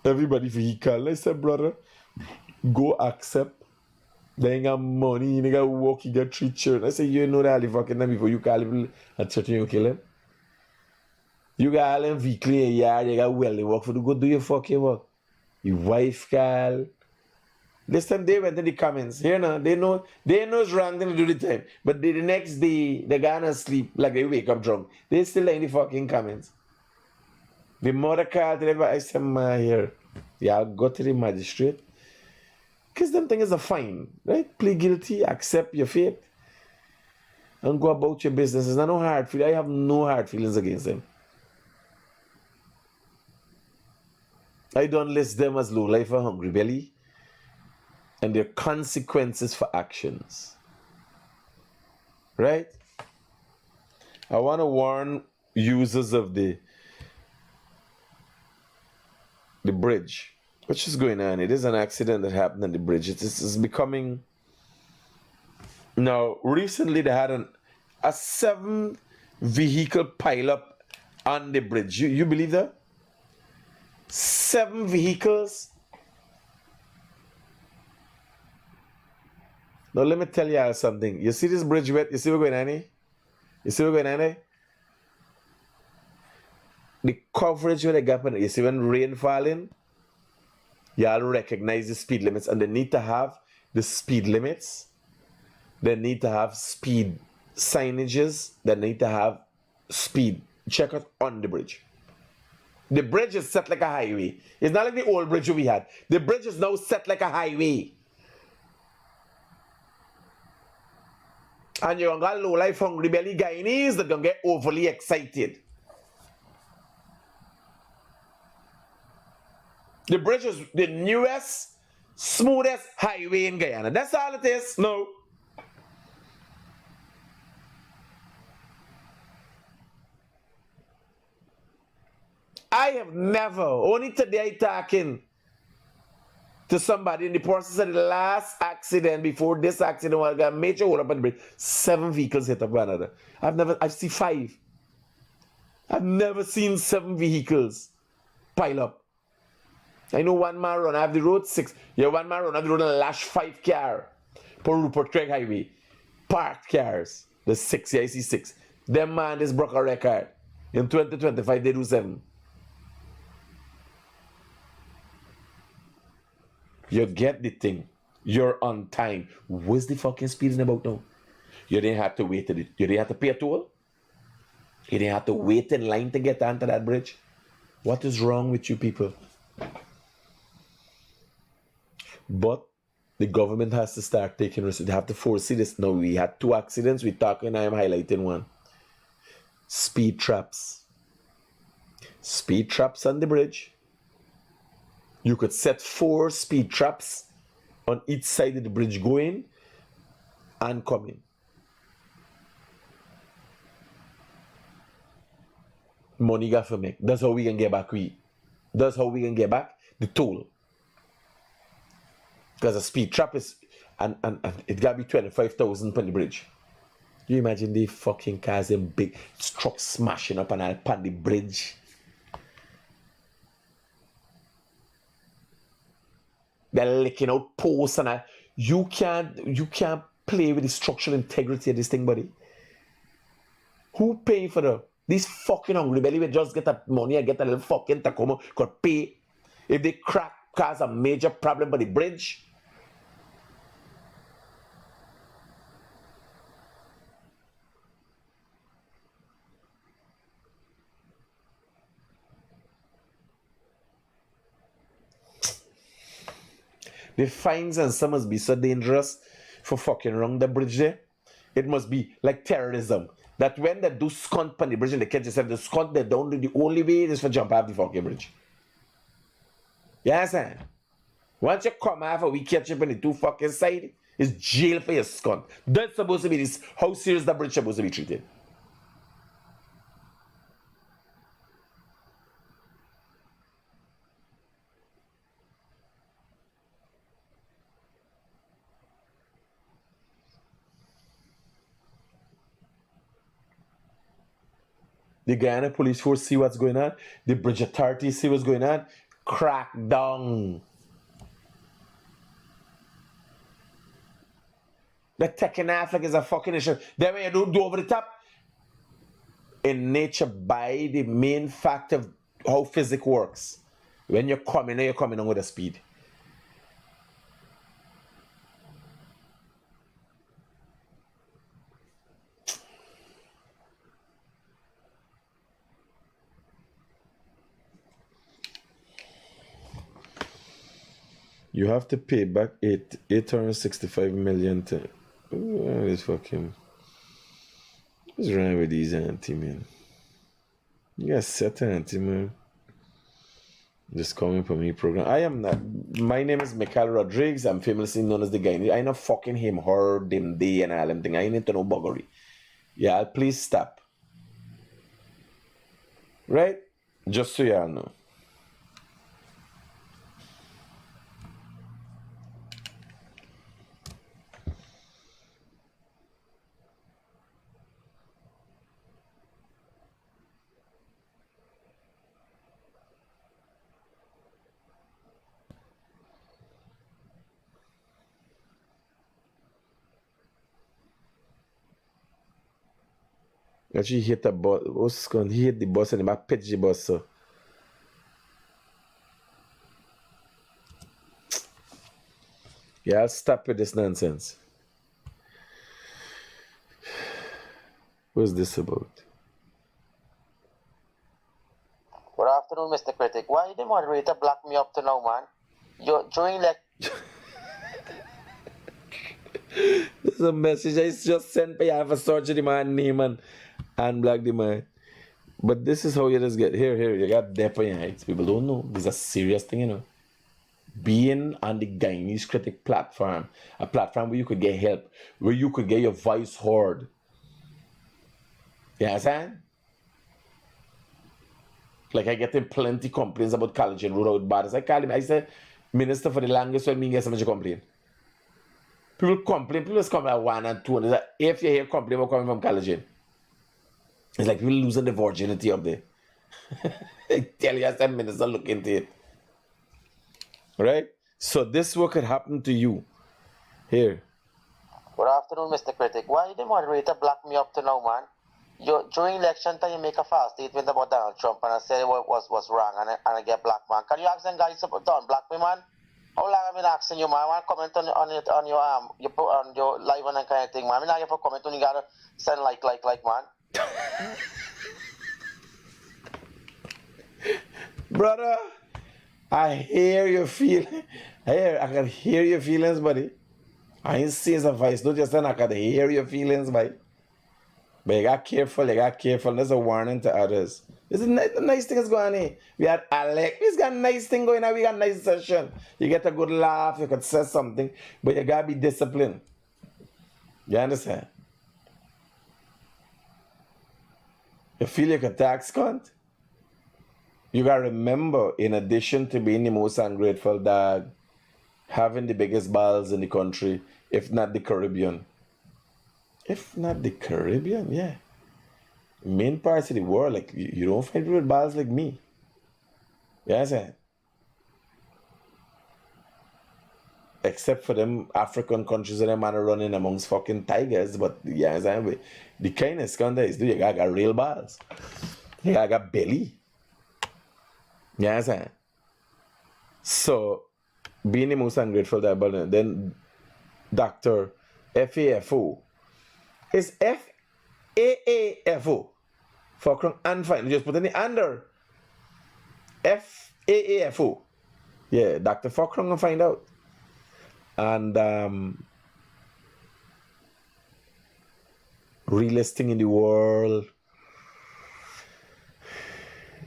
Everybody for he call. I said, brother, go accept. They ain't got money, you got work, you got 3 children. I said, you know that fucking time before you call people and threaten you kill him. You got all them weekly a year, you got well, they work for to go do your fucking work. Your wife call. This time they went in the comments. Here now, they know it's wrong thing to do the time. But the next day, they gonna sleep like they wake up drunk. They still in the fucking comments. The mother called to everybody. I said, ma here. Yeah, I'll go to the magistrate. Because them things are fine, right? Plead guilty, accept your fate, and go about your business. It's not no hard feelings. I have no hard feelings against them. I don't list them as low life or hungry belly, and their consequences for actions. Right? I want to warn users of the bridge. Which is going on? It is an accident that happened on the bridge. It's becoming. Now, recently they had a 7-vehicle pileup on the bridge. You believe that? 7 vehicles. Now let me tell you something. You see this bridge wet? You see what's going on here? You see what's going on here? The coverage where they got, you see when rain falling, y'all recognize the speed limits, and they need to have the speed limits. They need to have speed signages. They need to have speed checkers on the bridge. The bridge is set like a highway. It's not like the old bridge we had. The bridge is now set like a highway. And you're gonna low life hungry belly Guyanese that gonna get overly excited. The bridge is the newest, smoothest highway in Guyana. That's all it is. No. I have never, only today talking to somebody in the process of the last accident before this accident where I got a major hole up on the bridge. 7 vehicles hit up one another. I've seen 5. I've never seen 7 vehicles pile up. I know one man run off the road 6. Yeah, one man run off the road and lash 5 car. For Rupert Craig Highway. Parked cars. The 6, yeah, I see 6. Them man just broke a record. In 2025, they do 7. You get the thing. You're on time. What's the fucking speeding about now? You didn't have to wait. You didn't have to pay a toll. You didn't have to wait in line to get onto that bridge. What is wrong with you people? But the government has to start taking risks. They have to foresee this. Now, we had 2 accidents. We're talking, I am highlighting one. Speed traps. Speed traps on the bridge. You could set 4 speed traps on each side of the bridge going and coming. Money got to make. That's how we can get back. That's how we can get back the toll. Because a speed trap is, and it got to be 25,000 on the bridge. You imagine the fucking cars and big trucks smashing up on the bridge. They're licking out posts and you can't play with the structural integrity of this thing, buddy. Who paying for the? These fucking hungry belly will just get that money and get a little fucking Tacoma could pay. If they crack cause a major problem for the bridge. The fines and some must be so dangerous for fucking around the bridge there. It must be like terrorism. That when they do scunt on the bridge and they catch themselves, the scunt they don't do, the only way is for jump off the fucking bridge. You understand? Once you come off and we catch you on the 2 fucking side, it's jail for your scunt. That's supposed to be this, how serious the bridge is supposed to be treated. The Guyana Police Force see what's going on. The Bridge Authority see what's going on. Crack down. They're taking off like it's a fucking issue. Then when you don't do over the top, in nature, by the main fact of how physics works, when you're coming on with a speed. You have to pay back 865 million to this fucking. What's wrong with these auntie, man? You got set auntie, man. Just coming for me program. I am not. My name is Michael Rodriguez. I'm famously known as the guy. I know fucking him, her, them, they, and all them thing. I need to know buggery. Yeah, please stop. Right? Just so y'all know. Actually, he hit the bus. What's going? He hit the bus and he might pitch the bus. So. Yeah, I'll stop with this nonsense. What's this about? Good afternoon, Mr. Critic. Why the moderator block me up to now, man? You're doing like... There's a message I just sent for you. I have a search the man name and block the man. But this is how you just get here. You got depth on your heights. People don't know. This is a serious thing, you know. Being on the Guyanese Critic platform, a platform where you could get help, where you could get your voice heard. You understand? Like I get plenty complaints about collagen root out bad. I call him, I say, Minister for the language, so me get so much complaint. People complain, people just come at 1 and 2, and it's like, if you hear complaint about coming from collagen, it's like people losing their virginity up there. I tell you, I said, Minister, look into it. Right? So this what could happen to you. Here. Good afternoon, Mr. Critic. Why the moderator black me up to now, man? During election time, you make a false statement about Donald Trump and I said it was wrong and I get black, man. Can you ask them guys to don't black me, man? How long have I been asking you, man? I want to comment on it on your you put on your live and that kind of thing, man. I mean, I have a comment when you gotta send like, man. Brother, I hear your feeling. I can hear your feelings, buddy. I ain't saying some voice. Don't just say I can hear your feelings, buddy. But you got careful, There's a warning to others. There's a nice thing is going on here. We had Alec. He's got a nice thing going on. We got a nice session. You get a good laugh. You could say something. But you got to be disciplined. You understand? You feel like a tax cunt? You got to remember, in addition to being the most ungrateful dog, having the biggest balls in the country, if not the Caribbean. If not the Caribbean, yeah. Main parts of the world, like, you don't find people with balls like me. You understand? Except for them African countries and them man are running amongst fucking tigers, but you understand? The kindness kind is, you got real balls. You got belly. You understand? So, being the most ungrateful dog, then Dr. FAFO. It's FAAFO. For and fine. Just put in the under. FAAFO. Yeah, Dr. Fockrung will find out. And realest thing in the world.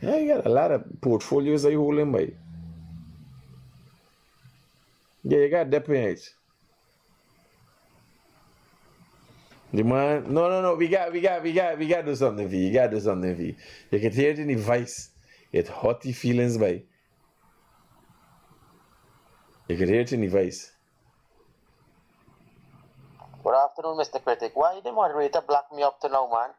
Yeah, you got a lot of portfolios that you holding by. Yeah, you got deputies. The man, no, we got to do something for you. You got to do something for you. You can hear it in the voice. It haughty feelings by. You can hear it in the voice. Good afternoon, Mr. Critic. Why the moderator black me up to now, man?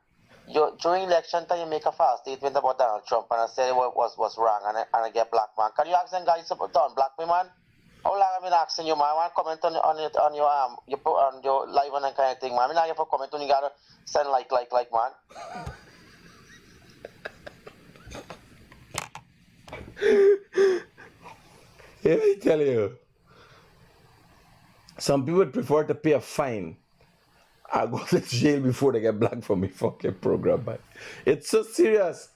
During election time, you make a false statement about Donald Trump and I said it was wrong and I get black, man. Can you ask them guys to don't black me, man? How long have I been asking you, man? I want to comment on it on your you put on your live and that kind of thing, man. I mean, I have a comment when you gotta send like, man. Let me tell you. Some people would prefer to pay a fine. I go to jail before they get black for me fucking program, man. It's so serious.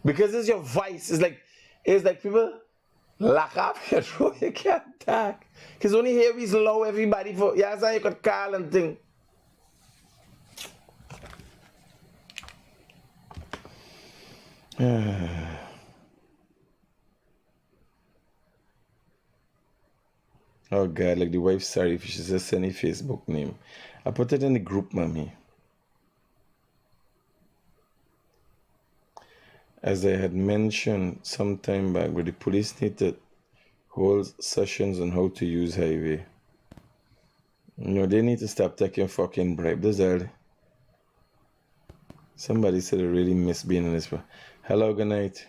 Because it's your voice. It's like people lock up your throat, you can't talk. Because only here is low everybody for yeah, so you could call and thing. Oh God, like the wife sorry if she just send a Facebook name. I put it in the group, mommy. As I had mentioned some time back, but the police need to hold sessions on how to use highway. You know, they need to stop taking fucking bribe. That's all. Somebody said I really miss being in this one. Hello, good night.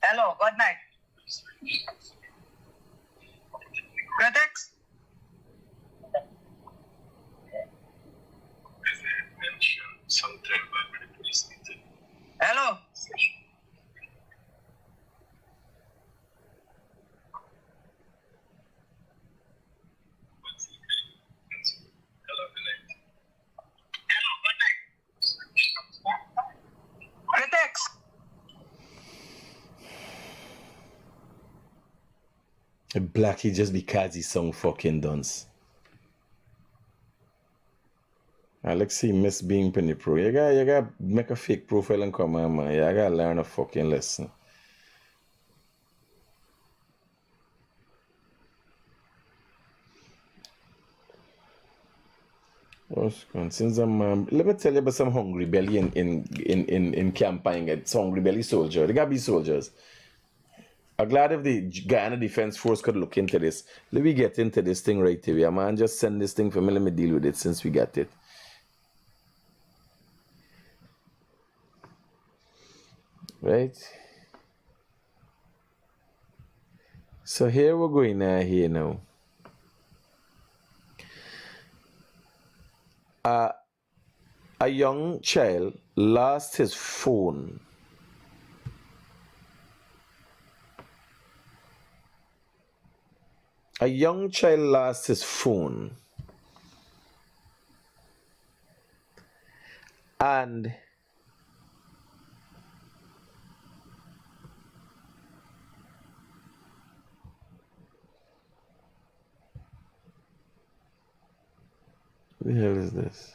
Hello, good night. Critics? Hello? Critics? Blackie just because he's some fucking dunce. Alexi miss being Penny Pro. You gotta make a fake profile and come on, man. You gotta learn a fucking lesson. Wisconsin's a man. Let me tell you about some hungry belly in campaign. It's hungry belly soldier. They gotta be soldiers. I'm glad if the Guyana Defense Force could look into this. Let me get into this thing right away. Man, just send this thing for me. Let me deal with it since we got it. Right? So here we're going here now. A young child lost his phone. A young child lost his phone. And what the hell is this?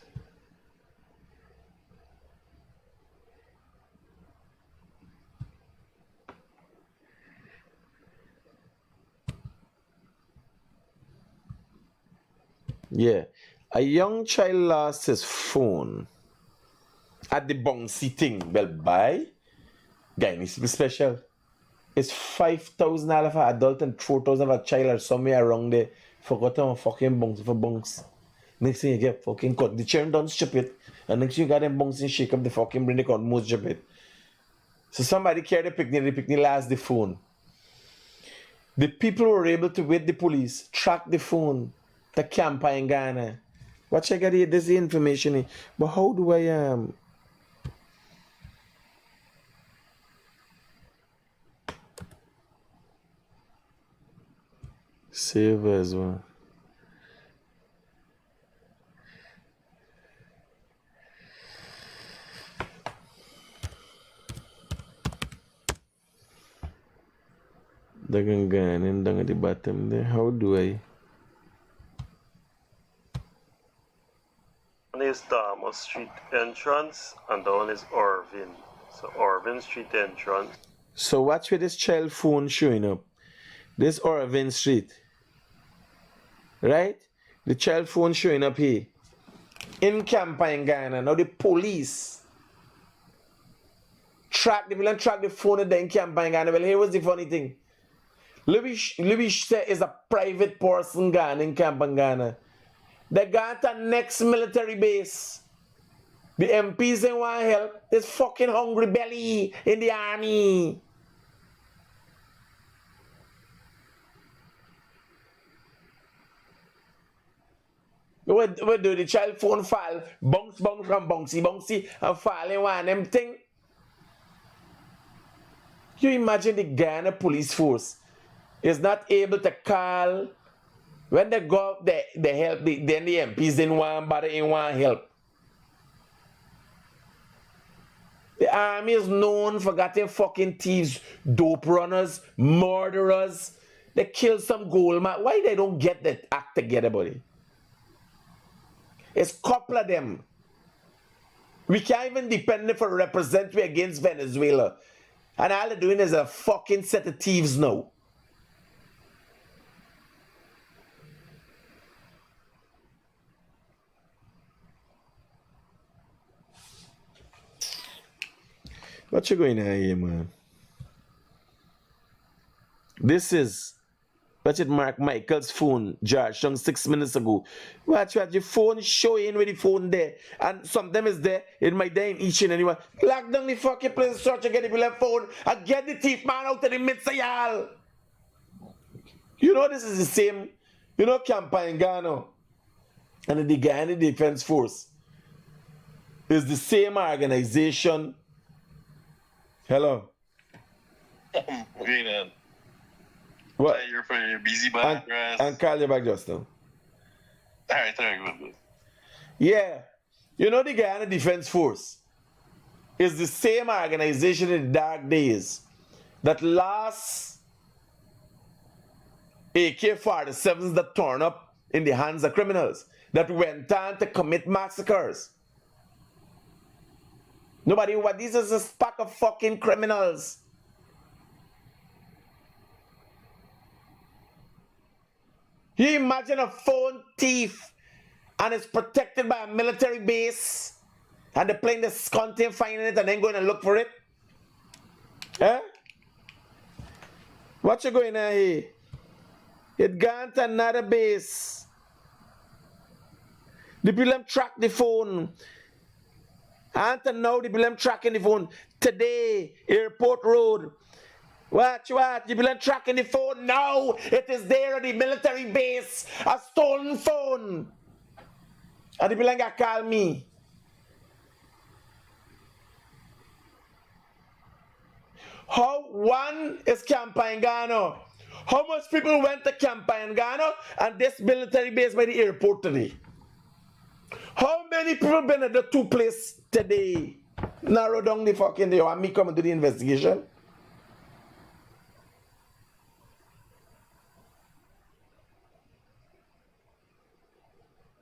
Yeah, a young child lost his phone at the bouncy thing. Well, buy. Guy needs to be special. It's $5,000 for adult and $4,000 for a child or somewhere around there. Forgot on fucking bunks for bunks. Next thing you get fucking cut. The children don't stupid. And next thing you got them bunks and shake up the fucking brain, they cut most stupid. So somebody carried the picnic lost the phone. The people were able to, with the police, track the phone. The camper in Ghana. What I got here, there's the information here. But how do I save as well? The Ghana and down at the bottom there. How do I? One is Thomas Street entrance and down is Irvin. So Irvin Street entrance. So watch where this child phone showing up. This Irvin Street. Right? The child phone showing up here. In Campa in Ghana. Now the police track the phone in Campa in Ghana. Well, here was the funny thing. Lubish is a private person Ghana in Campa in Ghana. They got a next military base. The MPs they want help. There's fucking hungry belly in the army. What do the child phone fall? Bounce from bouncy and fall in one them thing. You imagine the Ghana police force is not able to call. When they go, they help, then the MPs didn't want, but they want help. The army is known for getting fucking thieves, dope runners, murderers. They kill some gold man. Why they don't get that act together, buddy? It's a couple of them. We can't even depend for representative against Venezuela. And all they're doing is a fucking set of thieves now. What you going on here, man? This is Mark Michael's phone, George, 6 minutes ago. Watch your phone showing with the phone there. And some of them is there. It might die in each and anyone. Lock down the fucking place, search and get the bill phone and get the thief man out of the midst of y'all. You know this is the same, you know, Campa in Ghana and the Ghana Defense Force is the same organization. Hello. Green man. What? You're for your busy back, and call you back just now. Alright, good. Yeah. You know the Guyana Defense Force is the same organization in the dark days that lost AK-47s that turned up in the hands of criminals that went on to commit massacres. Nobody, what this is a pack of fucking criminals. You imagine a phone thief and it's protected by a military base, and they're playing this content, finding it, and then going and look for it? Huh? What you going on here? It gone to another base. The people them track the phone. And now the people them tracking the phone. Today, Airport Road. Watch, the people them tracking the phone now. It is there at the military base. A stolen phone. And the people them got call me. How one is Campangano? How much people went to Campangano and this military base by the airport today? How many people been at the two places today? Narrow down the fucking day. Want me come and do the investigation?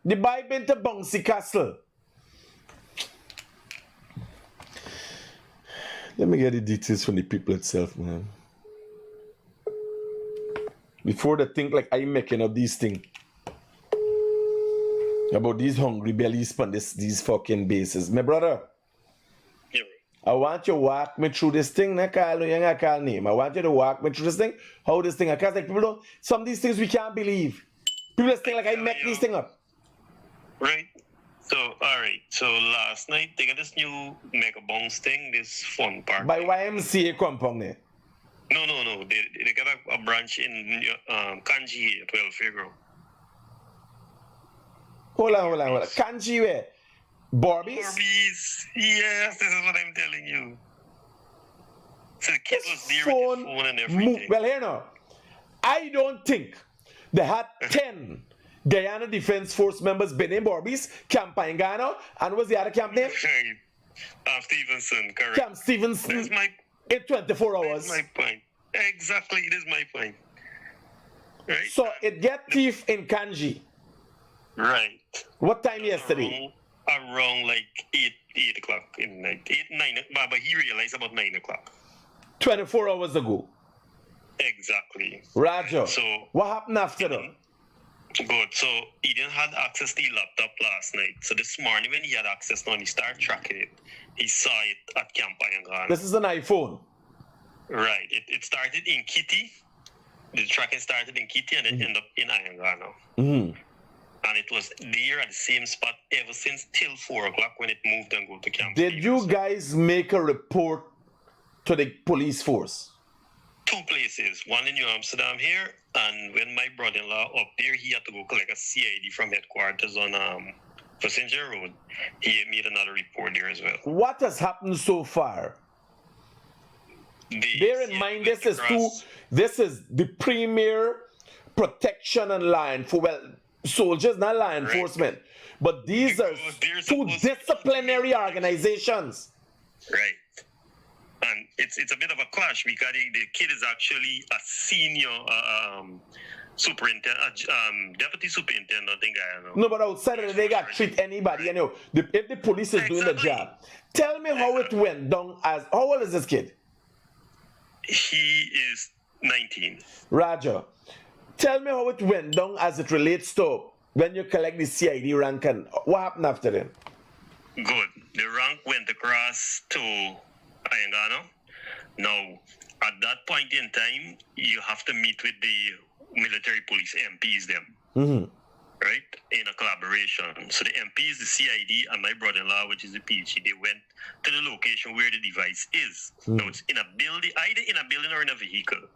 The boy been to Bouncy Castle. Let me get the details from the people itself, man. Before they think like I'm making up these things. About these hungry bellies on these fucking bases. My brother, Yeah. I want you to walk me through this thing. I call name. I want you to walk me through this thing. How this thing, because like people don't, some of these things we can't believe. People just think like I make these things up. Right. So, alright. So last night they got this new mega bounce thing, this fun park. By YMCA compound there. No. They got a branch in Kanji, 12 February. Hold on. Kanji where? Barbies? Barbies. Yes, this is what I'm telling you. So the kid was there with his phone and everything. Well, here now. I don't think they had 10 Guyana Defense Force members been in Barbies, Camp Pangano, and what's the other camp name? Stevenson, correct. Camp Stevenson. That's my, in 24 hours. that's my point. Exactly, it is my point. Right? So it get thief in Kanji. Right. What time yesterday? Around like 8 o'clock in the night. 9, but he realized about 9 o'clock. 24 hours ago. Exactly. Roger. So what happened after that? good. So he didn't have access to the laptop last night. So this morning when he had access now and he started tracking it, he saw it at Camp Ayangana. This is an iPhone. Right. It started in Kitty. The tracking started in Kitty and it ended up in Ayangana. Mm-hmm. And it was there at the same spot ever since till 4 o'clock when it moved and go to Camp Did you Stevenson. guys make a report to the police force? 2 places, one in New Amsterdam here, and when my brother-in-law up there, he had to go collect a CID from headquarters on Passenger Road. He made another report there as well. What has happened so far? Bear in mind, this is the premier protection and law enforcement. Soldiers, not law enforcement, but these are two disciplinary organizations. Right. And it's a bit of a clash because the kid is actually a senior superintendent, deputy superintendent, I think I know. No, but outside of that, they got treat anybody. You know, if the police is doing the job. Tell me how it went down. How old is this kid? He is 19. Roger. Tell me how it went down as it relates to when you collect the CID rank and what happened after then? Good. The rank went across to Ayangano. Now, at that point in time, you have to meet with the military police MPs them. Mm-hmm. Right? In a collaboration. So the MPs, the CID, and my brother-in-law, which is the PhD, they went to the location where the device is. Now it's in a building, either in a building or in a vehicle.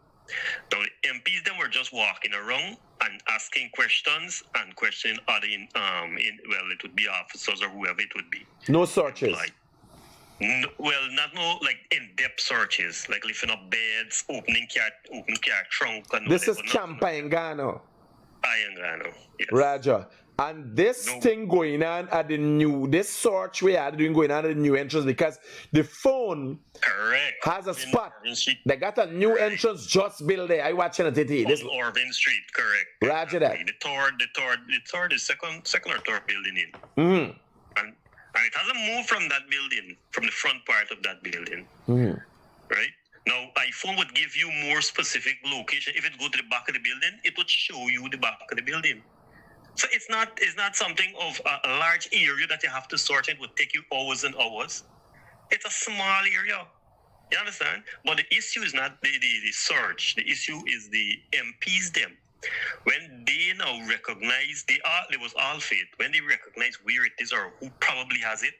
Now the MPs then were just walking around and asking questions and questioning other well, it would be officers or whoever it would be. No searches. Like, not no like in-depth searches, like lifting up beds, opening car trunk. And This is whatever, Camp Ayangano. Ayangano, yes. Roger. And this thing going on at this search we are doing going on at the new entrance because the phone has a spot. They got a new entrance just built there. I watching it today. This Orvin Street, correct. Roger that. The third, the second or third building in. Mm-hmm. And it hasn't moved from that building, from the front part of that building. Mm-hmm. Right? Now, iPhone would give you more specific location. If it go to the back of the building, it would show you the back of the building. So it's not something of a large area that you have to sort. It would take you hours and hours. It's a small area. You understand? But the issue is not the search. The issue is the MPs them. When they now recognize they was all faith. When they recognize where it is or who probably has it,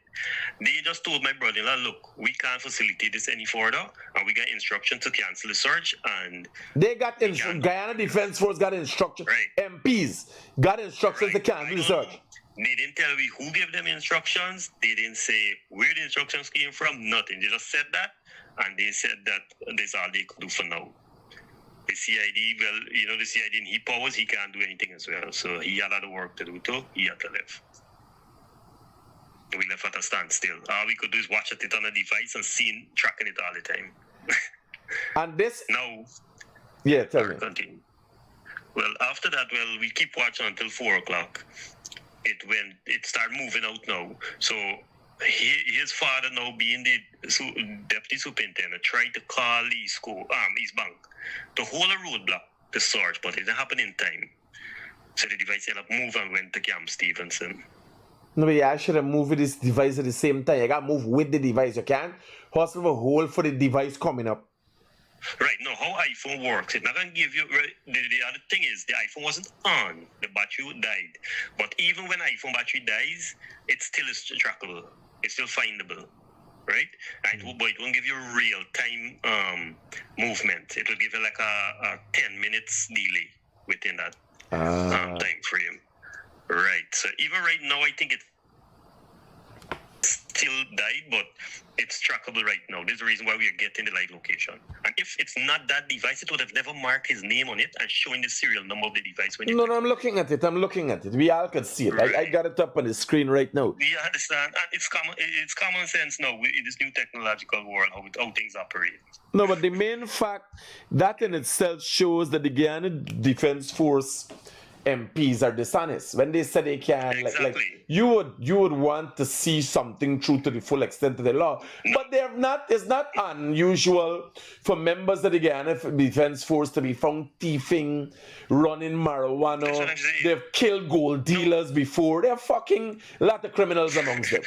they just told my brother-in-law, look, we can't facilitate this any further, and we got instruction to cancel the search. And they got Guyana Defense Force got instruction. Right. MPs got instructions to cancel the search. They didn't tell me who gave them instructions. They didn't say where the instructions came from. Nothing. They just said that, and they said that that's all they could do for now. The CID, well, the CID in his powers, he can't do anything as well. So he had other work to do too. He had to leave. We left at a standstill. All we could do is watch it on a device and tracking it all the time. And this Now, yeah, tell me. continue. Well, after that, we keep watching until 4 o'clock. It started moving out now. So his father, now being the deputy superintendent, tried to call East Bank to hold a roadblock to search, but it didn't happen in time. So the device ended up moving and went to Camp Stevenson. No, but I should have moved this device at the same time. You got to move with the device. You can't hustle a hole for the device coming up. Right, now how iPhone works, it's not going to give you, the other thing is, the iPhone wasn't on, the battery died. But even when iPhone battery dies, it still is trackable, it's still findable, right? And but it won't give you real-time movement. It will give you like a 10 minutes delay within that time frame. Right, so even right now, I think it's still died, but it's trackable right now. There's a reason why we are getting the live location. And if it's not that device, it would have never marked his name on it and showing the serial number of the device. When No, I'm looking at it. We all could see it. Right. I got it up on the screen right now. We understand, and it's common sense now in this new technological world how things operate. No, but the main fact, that in itself shows that the Guyana Defense Force MPs are dishonest when they say they can. Exactly. Like you would want to see something true to the full extent of the law, but they have not. It's not unusual for members of the Guyana Defense Force to be found thieving, running marijuana. That's what I'm saying. They've killed gold dealers before. They're fucking a lot of criminals amongst them.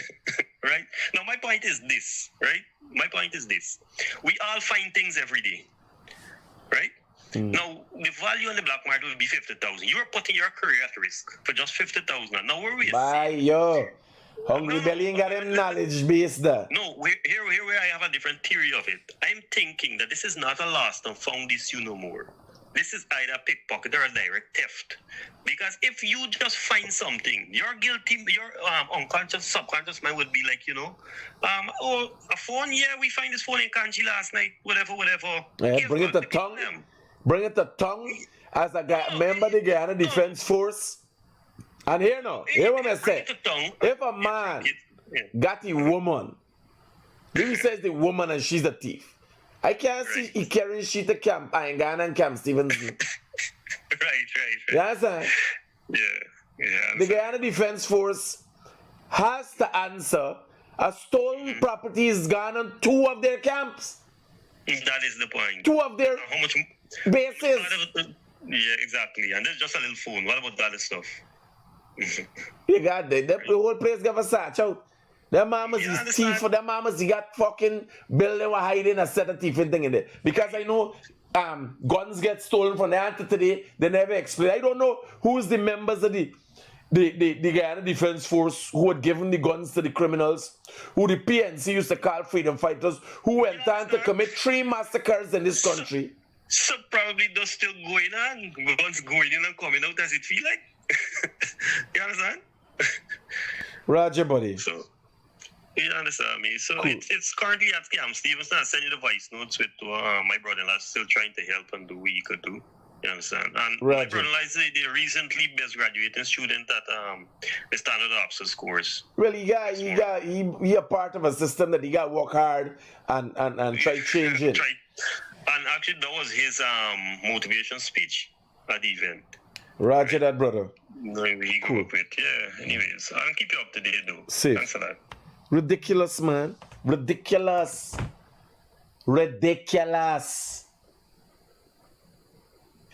Right? Now, my point is this, right? My point is this. We all find things every day, right? Now, the value on the black market will be 50,000. You're putting your career at risk for just 50,000. Now, where we Bye, yo. Hungry Belly ain't got them knowledge base there. No, here where I have a different theory of it. I'm thinking that this is not a lost and found issue no more. This is either a pickpocket or a direct theft. Because if you just find something, you're guilty, your unconscious, subconscious mind would be like, a phone, yeah, we find this phone in Kanchi last night, whatever. Yeah, Give bring it back to the tongue. them. Bring it to tongue as a guy, member of the Guyana Defense Force. And here now, hear what I say. If a man got a woman, he says the woman and she's a thief. I can't see he carrying shit to Camp in Ghana and Camp Stevenson. Right. You understand? Yeah. The Guyana Defense Force has to answer. A stolen property is gone on 2 of their camps. That is the point. 2 of their How much bases. Yeah, exactly. And there's just a little phone. What about the other stuff? You got the whole place got a search out. Their mamas Yeah, I is understand. thief for their mamas. He got fucking building or hiding a set of thief and thing in there. Because I know guns get stolen from the answer today. They never explain. I don't know who's the members of the Guyana Defense Force who had given the guns to the criminals, who the PNC used to call freedom fighters, who went on to commit 3 massacres in this country. So probably those still going on. Guns going in and coming out as it feel like. You understand? Roger, buddy. So, you understand me? So Cool. it's currently at Camp Stevenson. I sent you the voice notes with my brother-in-law still trying to help and do what he could do. You understand? And my Roger. brother-in-law is the recently best graduating student at the Standard Officers course. Well, he a part of a system that he got to work hard and try changing. And actually, that was his motivation speech at the event. Roger that, brother. No, he grew up with. Yeah. Anyways, I'll keep you up to date, though. Safe. Thanks a lot. Ridiculous, man. Ridiculous.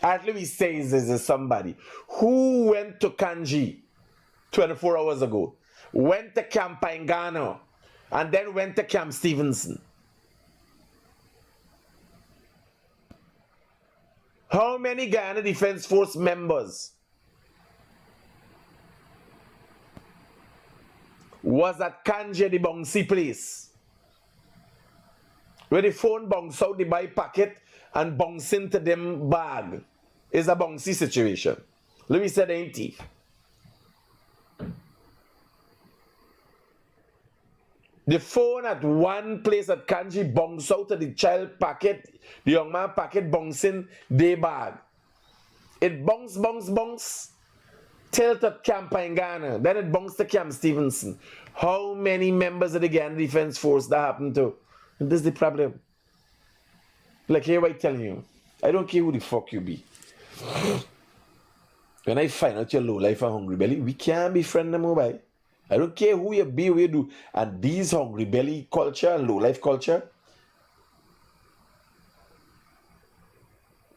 At least says this is somebody who went to Kanji 24 hours ago, went to Camp Pangano, and then went to Camp Stevenson. How many Guyana Defense Force members was at Kanji, the Bouncy place, where the phone bounce out the buy packet and bounce into them bag? Is a bouncy situation. Let me say the ain't thief. The phone at one place at Kanji bounce out of the child packet, the young man packet bouncing their bag. It bounce, tilt at Camp Pangana, then it bounce to Camp Stevenson. How many members of the Guyana Defense Force that happened to? And this is the problem. Like here I telling you, I don't care who the fuck you be. When I find out you're low life and hungry belly, we can't be friends no more, bye. I don't care who you be, what you do. And these hungry belly culture and low life culture,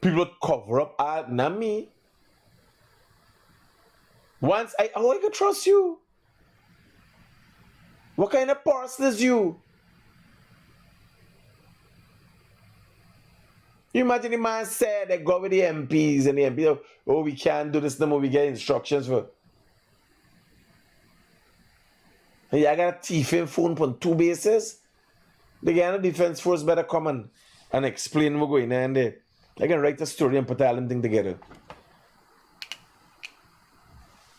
people cover up not me. Once how I can trust you? What kind of person is you? You imagine the man said they go with the MPs and the MPs, oh, we can't do this no more, we get instructions for. And I got a thief in phone on 2 bases. The Guyana Defense Force better come and explain what's going on there. I can write a story and put all them things together.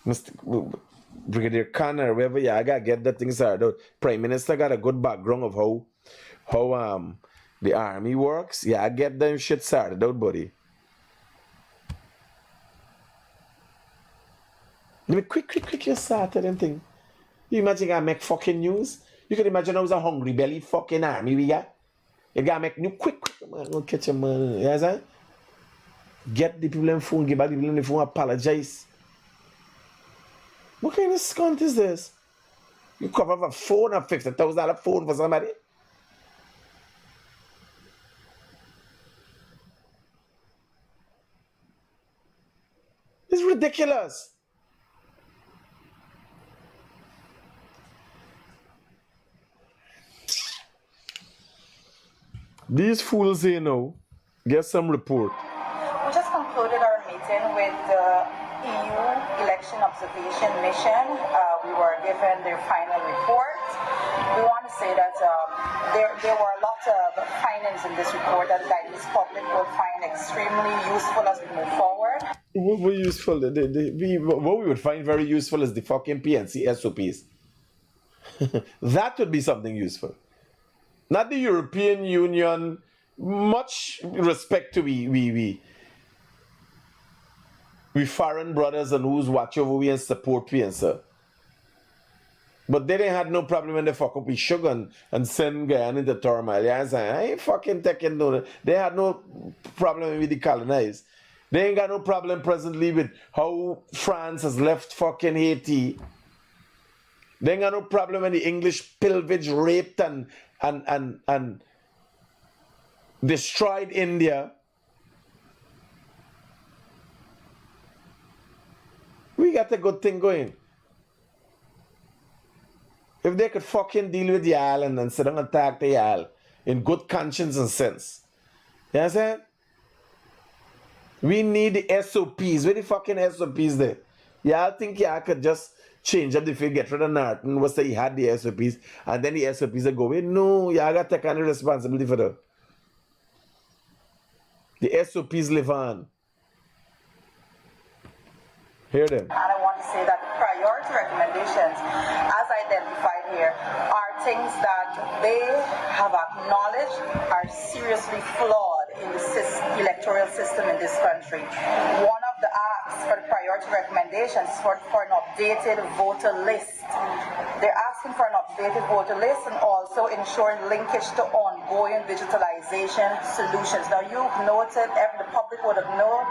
Mr. Brigadier Khan or whoever, yeah, I gotta get that thing started out. Prime Minister got a good background of how the army works. Yeah, I get them shit started out, buddy. Let me quick you started them thing. You imagine I make fucking news? You can imagine I was a hungry belly fucking army we got. You gotta make new quick, man. Don't catch a man. You understand? Get the people on the phone, give back the people on the phone, apologize. What kind of scunt is this? You cover up a phone, a $50,000 phone for somebody? It's ridiculous. These fools here now, get some report. We just concluded our meeting with the EU Election Observation Mission. We were given their final report. We want to say that there were a lot of findings in this report that the Guyanese public will find extremely useful as we move forward. What were useful? What we would find very useful is the fucking PNC SOPs. That would be something useful. Not the European Union. Much respect to we foreign brothers and who's watch over we and support PNC. But they didn't have no problem when they fuck up with sugar and send Guyana into turmoil. Yeah, I ain't fucking taking no. They had no problem with the colonized. They ain't got no problem presently with how France has left fucking Haiti. They ain't got no problem when the English pillaged, raped and destroyed India. We got a good thing going. If they could fucking deal with y'all and sit down and attack the y'all in good conscience and sense. You understand? We need the SOPs. Where the fucking SOPs there? Y'all think y'all could just change up the figure, get rid of Norton, was say he had the SOPs, and then the SOPs are going. No, y'all got to take any responsibility for that. The SOPs live on. Hear them. And I want to say that the priority recommendations, as identified here, are things that they have acknowledged are seriously flawed in the electoral system in this country. One of the asks for the priority recommendations is for an updated voter list. They're asking for an updated voter list and also ensuring linkage to ongoing digitalization solutions. Now, you've noted, the public would have known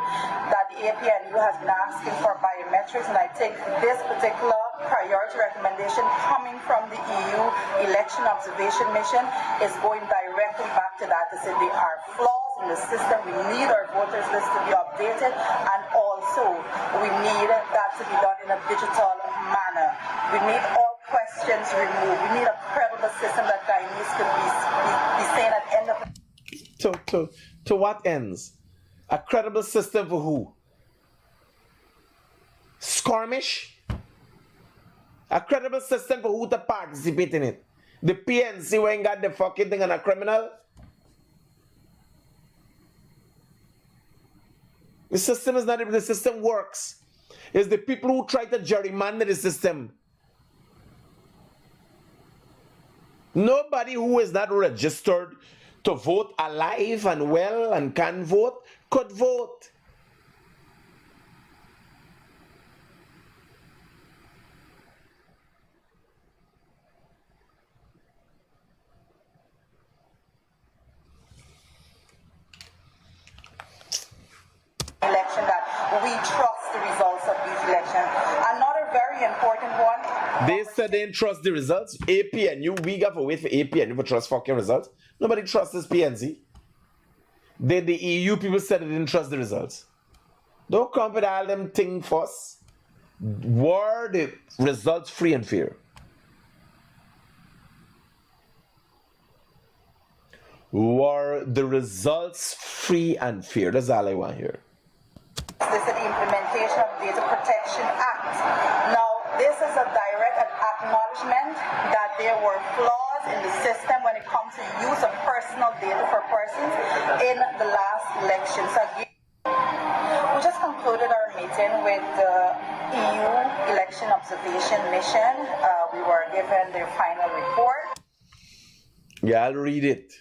that the APNU has been asking for biometrics, and I think this particular priority recommendation coming from the EU Election Observation Mission is going directly back to that to say there are flaws in the system. We need our voters list to be updated, and also we need that to be done in a digital manner. We need all questions removed. We need a credible system that Guyanese could be saying at the end of To what ends? A credible system for who? Skirmish? A credible system for who to participate in it? The PNC who ain't got the fucking thing and a criminal? The system is not even the system works. It's the people who try to gerrymander the system. Nobody who is not registered to vote alive and well and can vote could vote. election, that we trust the results of these elections. Another very important one. They said they didn't trust the results. APNU, we got to wait for APNU to trust fucking results. Nobody trusts this PNC. The EU people said they didn't trust the results. Don't come with all them thing first. Were the results free and fair? Were the results free and fair? That's all I want here. This is the implementation of the Data Protection Act. Now, this is a direct acknowledgement that there were flaws in the system when it comes to use of personal data for persons in the last election. So we just concluded our meeting with the EU Election Observation Mission. We were given their final report. Yeah, I'll read it.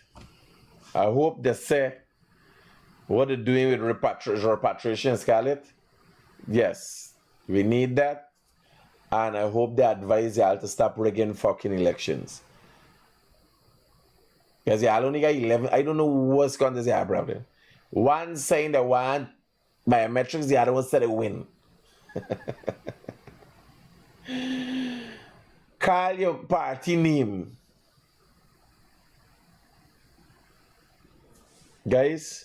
I hope they say what they're doing with repatriation, Scarlett. Yes, we need that. And I hope they advise y'all to stop rigging fucking elections. Because y'all only got 11. I don't know what's going to say, brother. One saying they want biometrics, the other one said they win. Call your party name. Guys,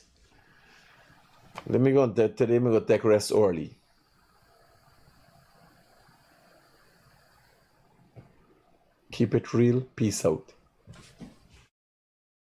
let me go today. I'm going to take rest early. Keep it real. Peace out.